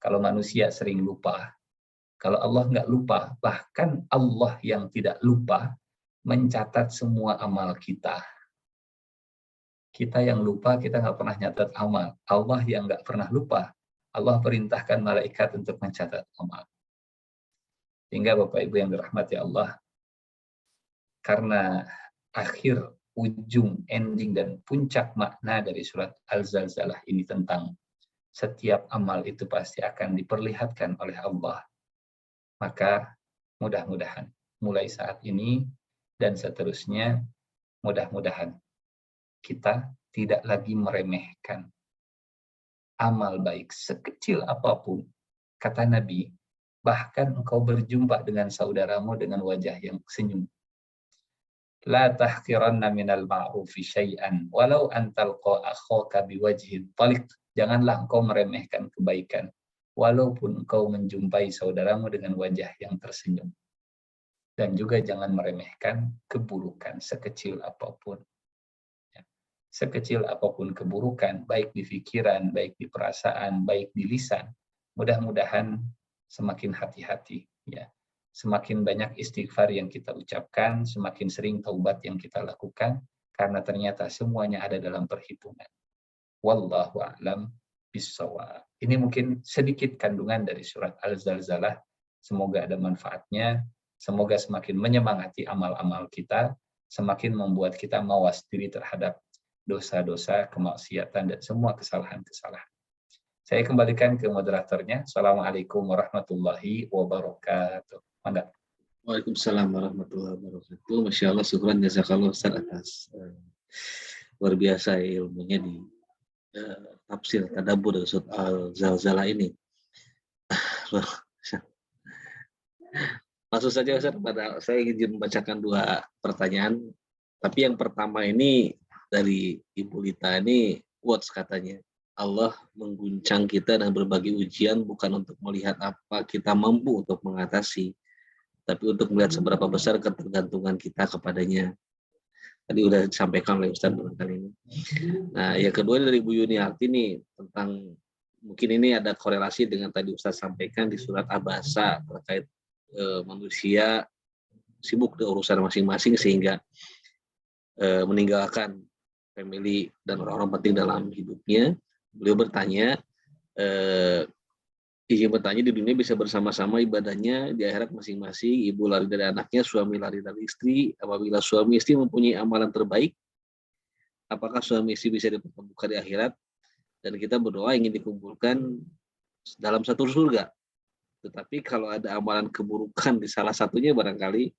Kalau manusia sering lupa, kalau Allah nggak lupa, bahkan Allah yang tidak lupa, mencatat semua amal kita. Kita yang lupa, kita nggak pernah nyatat amal. Allah yang nggak pernah lupa, Allah perintahkan malaikat untuk mencatat amal. Sehingga Bapak Ibu yang dirahmati Allah, karena akhir, ujung, ending, dan puncak makna dari surat Al-Zalzalah ini tentang setiap amal itu pasti akan diperlihatkan oleh Allah. Maka mudah-mudahan mulai saat ini dan seterusnya, mudah-mudahan kita tidak lagi meremehkan amal baik sekecil apapun. Kata Nabi, bahkan engkau berjumpa dengan saudaramu dengan wajah yang senyum. La tahqiranna minal ma'rufi syai'an walau antalqa akhaka biwajhin taliq. Janganlah engkau meremehkan kebaikan walaupun engkau menjumpai saudaramu dengan wajah yang tersenyum. Dan juga jangan meremehkan keburukan sekecil apapun. Sekecil apapun keburukan, baik di pikiran, baik di perasaan, baik di lisan, mudah-mudahan semakin hati-hati, ya. Semakin banyak istighfar yang kita ucapkan, semakin sering taubat yang kita lakukan, karena ternyata semuanya ada dalam perhitungan. Wallahu a'lam bishawab. Ini mungkin sedikit kandungan dari surat Al-Zalzalah. Semoga ada manfaatnya, semoga semakin menyemangati amal-amal kita, semakin membuat kita mawas diri terhadap dosa-dosa, kemaksiatan, dan semua kesalahan-kesalahan. Saya kembalikan ke moderatornya. Assalamualaikum warahmatullahi wabarakatuh. Manda. Waalaikumsalam warahmatullahi wabarakatuh. Masya Allah, syukran jazakallah Ustaz atas luar biasa ilmunya di tafsir tadabbur surat Al-Zalzalah ini. Langsung saja Ustaz, saya ingin membacakan 2 pertanyaan. Tapi yang pertama ini dari Ibu Lita ini, quotes katanya. Allah mengguncang kita dan berbagi ujian bukan untuk melihat apa kita mampu untuk mengatasi, tapi untuk melihat seberapa besar ketergantungan kita kepadanya. Tadi udah disampaikan oleh Ustaz barangkali ini. Nah, yang kedua dari Bu Yuniarti nih, tentang mungkin ini ada korelasi dengan tadi Ustaz sampaikan di surat Abasa terkait manusia sibuk dengan urusan masing-masing sehingga meninggalkan family dan orang-orang penting dalam hidupnya. Beliau bertanya, izin bertanya, di dunia bisa bersama-sama ibadahnya, di akhirat masing-masing, ibu lari dari anaknya, suami lari dari istri. Apabila suami istri mempunyai amalan terbaik, apakah suami istri bisa dipertemukan di akhirat? Dan kita berdoa ingin dikumpulkan dalam satu surga. Tetapi kalau ada amalan keburukan di salah satunya barangkali,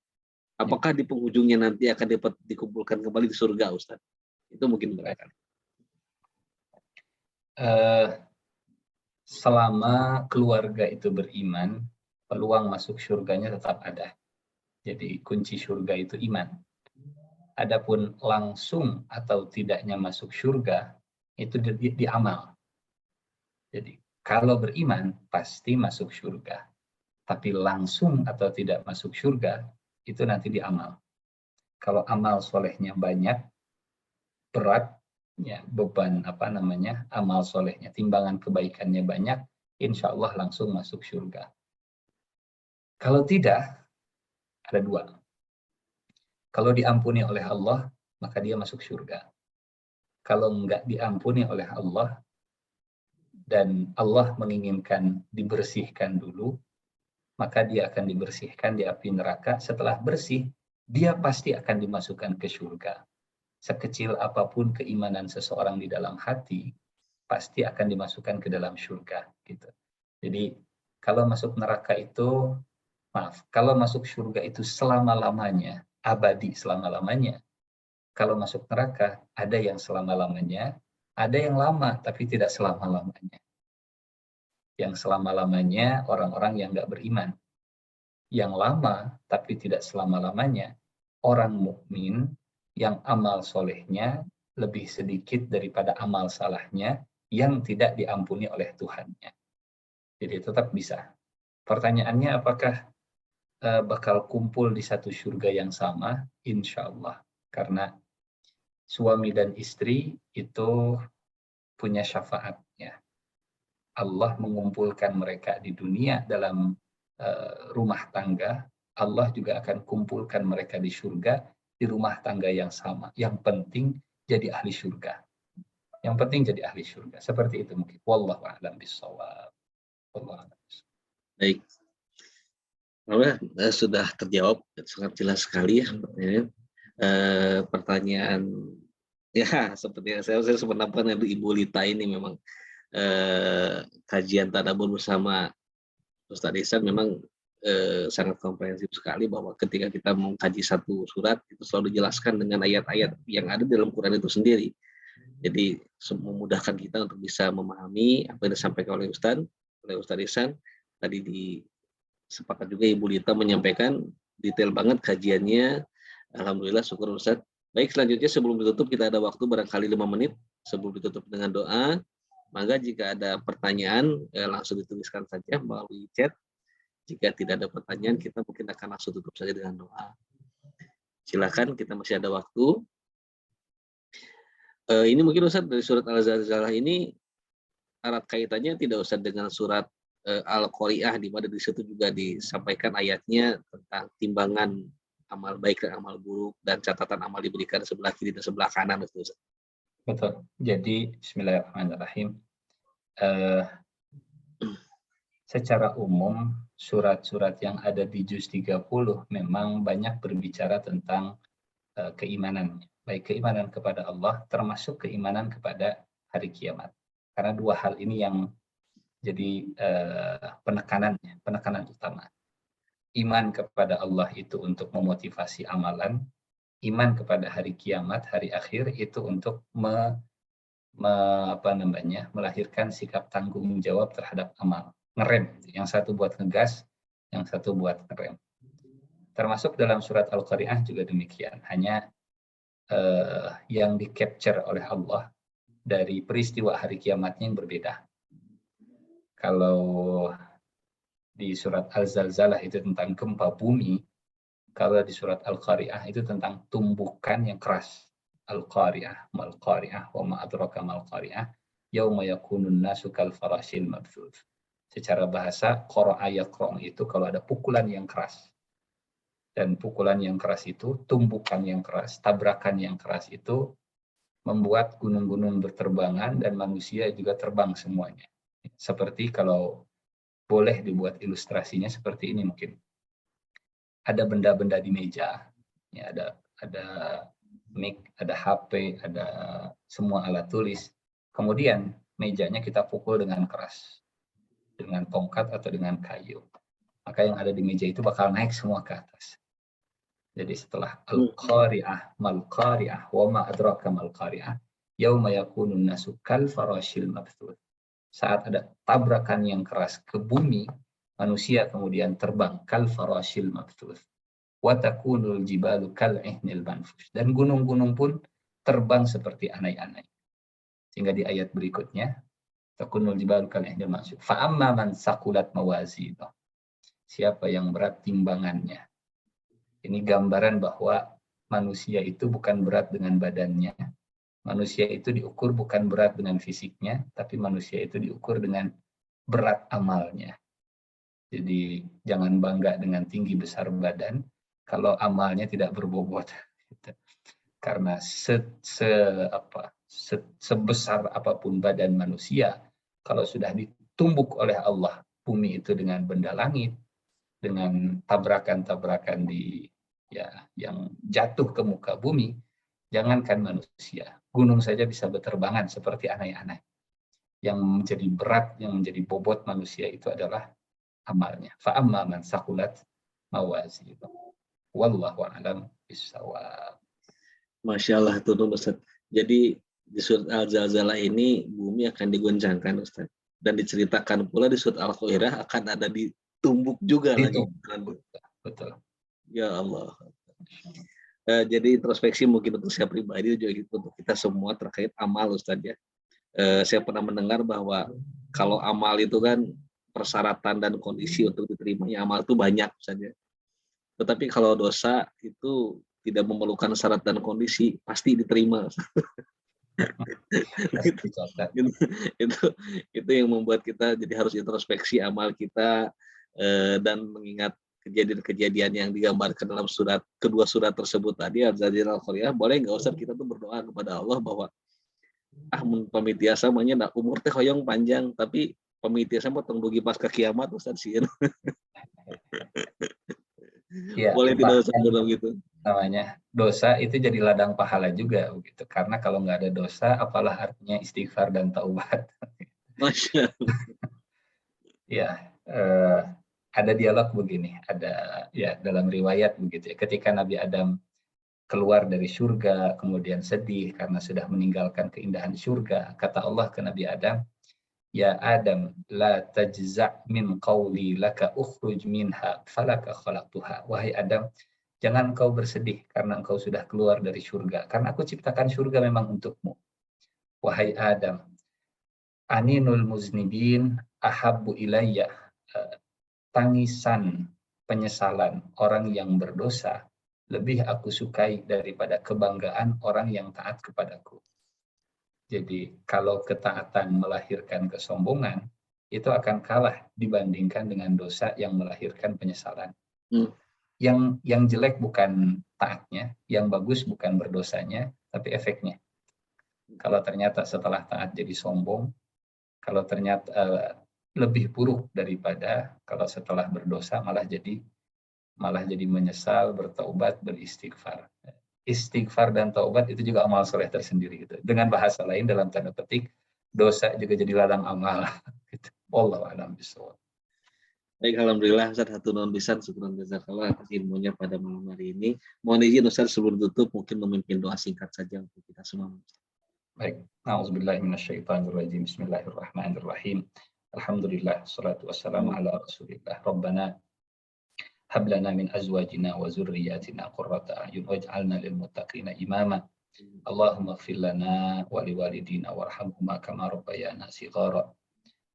apakah di penghujungnya nanti akan dapat dikumpulkan kembali di surga, Ustaz? Itu mungkin barangkali. Selama keluarga itu beriman, peluang masuk surganya tetap ada. Jadi kunci surga itu iman. Adapun langsung atau tidaknya masuk surga, itu di amal. Jadi kalau beriman, pasti masuk surga. Tapi langsung atau tidak masuk surga, itu nanti di amal. Kalau amal solehnya banyak, berat, ya beban amal solehnya, timbangan kebaikannya banyak, insya Allah langsung masuk surga. Kalau tidak, ada dua. Kalau diampuni oleh Allah, maka dia masuk surga. Kalau enggak diampuni oleh Allah, dan Allah menginginkan dibersihkan dulu, maka dia akan dibersihkan di api neraka. Setelah bersih, dia pasti akan dimasukkan ke surga. Sekecil apapun keimanan seseorang di dalam hati, pasti akan dimasukkan ke dalam surga. Gitu. Jadi, kalau masuk neraka itu, kalau masuk surga itu selama-lamanya, abadi selama-lamanya. Kalau masuk neraka, ada yang selama-lamanya, ada yang lama, tapi tidak selama-lamanya. Yang selama-lamanya orang-orang yang nggak beriman. Yang lama, tapi tidak selama-lamanya, orang mukmin yang amal solehnya lebih sedikit daripada amal salahnya yang tidak diampuni oleh Tuhannya. Jadi tetap bisa. Pertanyaannya apakah bakal kumpul di satu surga yang sama? Insya Allah. Karena suami dan istri itu punya syafaatnya. Allah mengumpulkan mereka di dunia dalam rumah tangga, Allah juga akan kumpulkan mereka di surga di rumah tangga yang sama. Yang penting jadi ahli surga. Yang penting jadi ahli surga. Seperti itu mungkin. Wallahu a'lam bishawab. Baik. Sudah terjawab, sangat jelas sekali ya pertanyaan. Pertanyaan ya seperti yang saya sependapat dengan Ibu Lita ini memang kajian tadabbur bersama Ustaz Ihsan memang sangat komprehensif sekali bahwa ketika kita mengkaji satu surat itu selalu dijelaskan dengan ayat-ayat yang ada di dalam Quran itu sendiri. Jadi memudahkan kita untuk bisa memahami apa yang disampaikan oleh Ustaz Ihsan. Tadi sepakat juga Ibu Lita menyampaikan detail banget kajiannya. Alhamdulillah, syukur Ustaz. Baik, selanjutnya sebelum ditutup kita ada waktu barangkali 5 menit sebelum ditutup dengan doa. Maka jika ada pertanyaan langsung dituliskan saja melalui chat. Jika tidak ada pertanyaan kita mungkin akan langsung tutup saja dengan doa. Silakan, kita masih ada waktu. Ini mungkin Ustaz dari surat Al-Zalzalah ini erat kaitannya tidak usah dengan surat Al-Qari'ah di mana di situ juga disampaikan ayatnya tentang timbangan amal baik dan amal buruk dan catatan amal diberikan sebelah kiri dan sebelah kanan. Betul. Jadi bismillahirrahmanirrahim. Secara umum surat-surat yang ada di juz 30 memang banyak berbicara tentang keimanan. Baik keimanan kepada Allah termasuk keimanan kepada hari kiamat. Karena dua hal ini yang jadi penekanan utama. Iman kepada Allah itu untuk memotivasi amalan, iman kepada hari kiamat, hari akhir itu untuk melahirkan sikap tanggung jawab terhadap amal. Ngerem, yang satu buat ngegas, yang satu buat ngerem. Termasuk dalam surat Al-Qari'ah juga demikian. Hanya yang di-capture oleh Allah dari peristiwa hari kiamatnya yang berbeda. Kalau di surat Al-Zalzalah itu tentang gempa bumi, kalau di surat Al-Qari'ah itu tentang tumbukan yang keras. Al-Qari'ah, mal-Qari'ah, wa ma'adraka mal-Qari'ah, yauma yakunun nasu kal farashil mabthuz. Secara bahasa, qara'a yaqra' itu kalau ada pukulan yang keras. Dan pukulan yang keras itu, tumbukan yang keras, tabrakan yang keras itu membuat gunung-gunung berterbangan dan manusia juga terbang semuanya. Seperti kalau boleh dibuat ilustrasinya seperti ini mungkin. Ada benda-benda di meja, ya ada mic, ada HP, ada semua alat tulis. Kemudian mejanya kita pukul dengan keras, dengan tongkat atau dengan kayu. maka yang ada di meja itu bakal naik semua ke atas. Jadi setelah al-qari'ah, mal-qari'ah, wa ma adraka mal-qari'ah, yauma yakunun nasu kal farashil mabthuth. Saat ada tabrakan yang keras ke bumi, manusia kemudian terbang kal farashil mabthuth. Wa takunul jibalu kal ihnil manfush. Dan gunung-gunung pun terbang seperti anai-anai. Sehingga di ayat berikutnya, takunul jibalu kal ihnil manfush. Fa amma man saqulat mawazinuh. Siapa yang berat timbangannya. Ini gambaran bahwa manusia itu bukan berat dengan badannya. Manusia itu diukur bukan berat dengan fisiknya, tapi manusia itu diukur dengan berat amalnya. Jadi jangan bangga dengan tinggi besar badan kalau amalnya tidak berbobot. Karena sebesar apapun badan manusia, kalau sudah ditumbuk oleh Allah bumi itu dengan benda langit, dengan tabrakan-tabrakan yang jatuh ke muka bumi, jangankan manusia, gunung saja bisa berterbangan seperti anai-anai. Yang menjadi berat, yang menjadi bobot manusia itu adalah amalnya. Fa amma man saqulat mawazinuh. Wallahu a'lam bishawab. Masya Allah tuh Ustaz. Jadi di surat Al-Zalzalah ini bumi akan diguncangkan Ustaz. Dan diceritakan pula di surat Al-Qahirah akan ada ditumbuk juga lagi. Betul. Ya Allah. Jadi introspeksi mungkin untuk saya pribadi juga gitu, untuk kita semua terkait amal Ustaz ya. Saya pernah mendengar bahwa kalau amal itu kan persyaratan dan kondisi untuk diterimanya amal itu banyak Ustaz ya. Tetapi kalau dosa itu tidak memerlukan syarat dan kondisi, pasti diterima. itu yang membuat kita jadi harus introspeksi amal kita dan mengingat kejadian-kejadian yang digambarkan dalam kedua surat tersebut tadi Al-Zalzalah Al-Qari'ah. Boleh nggak Ustaz kita tuh berdoa kepada Allah bahwa pamitiasa manya umur teh hoyong panjang tapi pamitiasa mah tong dugi pas ke kiamat Ustaz sih. Ya, boleh tidak Ustaz gitu? Namanya dosa itu jadi ladang pahala juga begitu. Karena kalau nggak ada dosa, apalah artinya istighfar dan taubat. Masya Allah. Ya, ada dialog begini, ada ya dalam riwayat begitu ya. Ketika Nabi Adam keluar dari surga, kemudian sedih karena sudah meninggalkan keindahan surga, kata Allah ke Nabi Adam, ya Adam, la tajza' min qawli laka ukhruj minha falaka khalaqtuha. Wahai Adam, jangan kau bersedih karena engkau sudah keluar dari surga, karena aku ciptakan surga memang untukmu. Wahai Adam, aninul muznibin ahabbu ilayya, tangisan penyesalan orang yang berdosa lebih aku sukai daripada kebanggaan orang yang taat kepadaku. Jadi kalau ketaatan melahirkan kesombongan, itu akan kalah dibandingkan dengan dosa yang melahirkan penyesalan. Yang jelek bukan taatnya, yang bagus bukan berdosanya, tapi efeknya. Kalau ternyata setelah taat jadi sombong, kalau ternyata lebih buruk daripada kalau setelah berdosa malah jadi menyesal, bertaubat, beristighfar. Istighfar dan taubat itu juga amal soleh tersendiri gitu. Dengan bahasa lain dalam tanda petik, dosa juga jadi ladang amal. Gitu. Wallahu a'lam bishawab. Baik, alhamdulillah Ustaz hatunun pisan syukran jazakallah atas ilmunya pada malam hari ini. Mohon izin Ustaz sebelum tutup mungkin memimpin doa singkat saja untuk kita semua. Baik, a'udzubillahi minasyaitonirrajim. Bismillahirrahmanirrahim. Alhamdulillah, salatu wassalamu ala Rasulillah. Rabbana hab lana min azwajina wa dzurriyyatina qurrata a'yun waj'alna lil muttaqina imama. Allahumma ighfir lana wa liwalidina warhamhuma kama rabbayana shighara.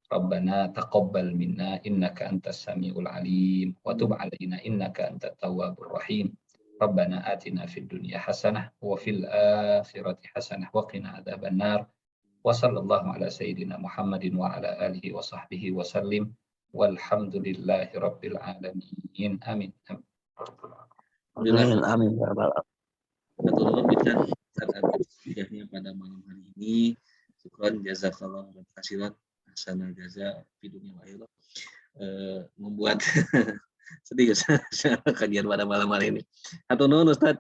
Rabbana taqabbal minna innaka antas samiul alim wa tub alaina innaka antat tawwabur rahim. Rabbana atina fid dunya hasanah wa fil akhirati hasanah wa qina adzabannar. Wa sallallahu ala sayyidina Muhammadin wa ala alihi wa sahbihi wa sallim. Walhamdulillahi rabbil alamin. Amin. Amin. Hatunun pisan atas kuliahnya pada malam hari ini. Syukran jazakallah khairan. Hasanah jaza di dunia akhirat. Membuat sedih kajian pada malam hari ini. Hatunun Ustaz,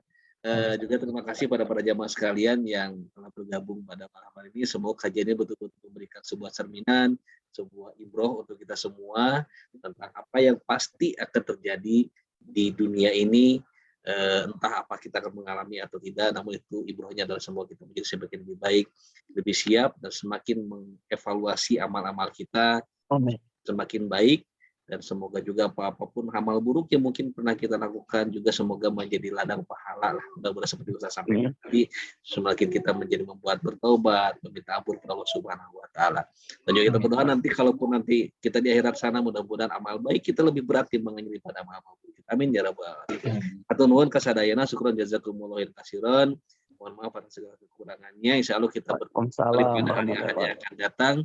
juga terima kasih pada para jamaah sekalian yang telah bergabung pada malam hari ini. Semoga kajiannya betul-betul memberikan sebuah cerminan, sebuah ibroh untuk kita semua tentang apa yang pasti akan terjadi di dunia ini. Entah apa kita akan mengalami atau tidak, namun itu ibrohnya adalah semua kita menjadi semakin lebih baik, lebih siap, dan semakin mengevaluasi amal-amal kita Amin. semakin baik. Dan semoga juga apapun amal buruk yang mungkin pernah kita lakukan juga semoga menjadi ladang pahala lah. Mudah-mudahan seperti yang saya sampaikan tadi, semakin kita menjadi membuat bertaubat, meminta ampun kepada Allah Subhanahu wa taala. Dan juga kita berdoa nanti kalaupun nanti kita di akhirat sana, mudah-mudahan amal baik kita lebih berat timbang daripada amal buruk. Amin ya rabbal alamin. Atur nuhun kasadayana, syukran jazakumullah khairan. Mohon maaf atas segala kekurangannya. Insyaallah kita bertemu pada hari-hari yang akan datang.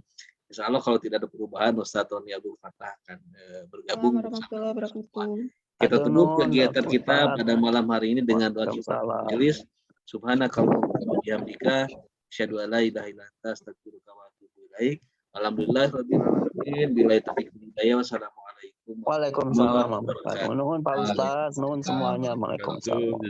Insya Allah kalau tidak ada perubahan, Ustaz Tony Abdul Fattah akan bergabung bersama kita. Kita tutup kegiatan kita pada malam hari ini dengan doa kifaratul majelis. Subhanakallahumma wa bihamdika, asyhadu an la ilaha illa anta, astaghfiruka wa atubu ilaik. Alhamdulillahirabbil alamin. Billahi taufiq wal hidayah. Wassalamualaikum Waalaikumsalam warahmatullahi wabarakatuh. Nuhun Pak Ustaz, nuhun semuanya. Waalaikumsalam.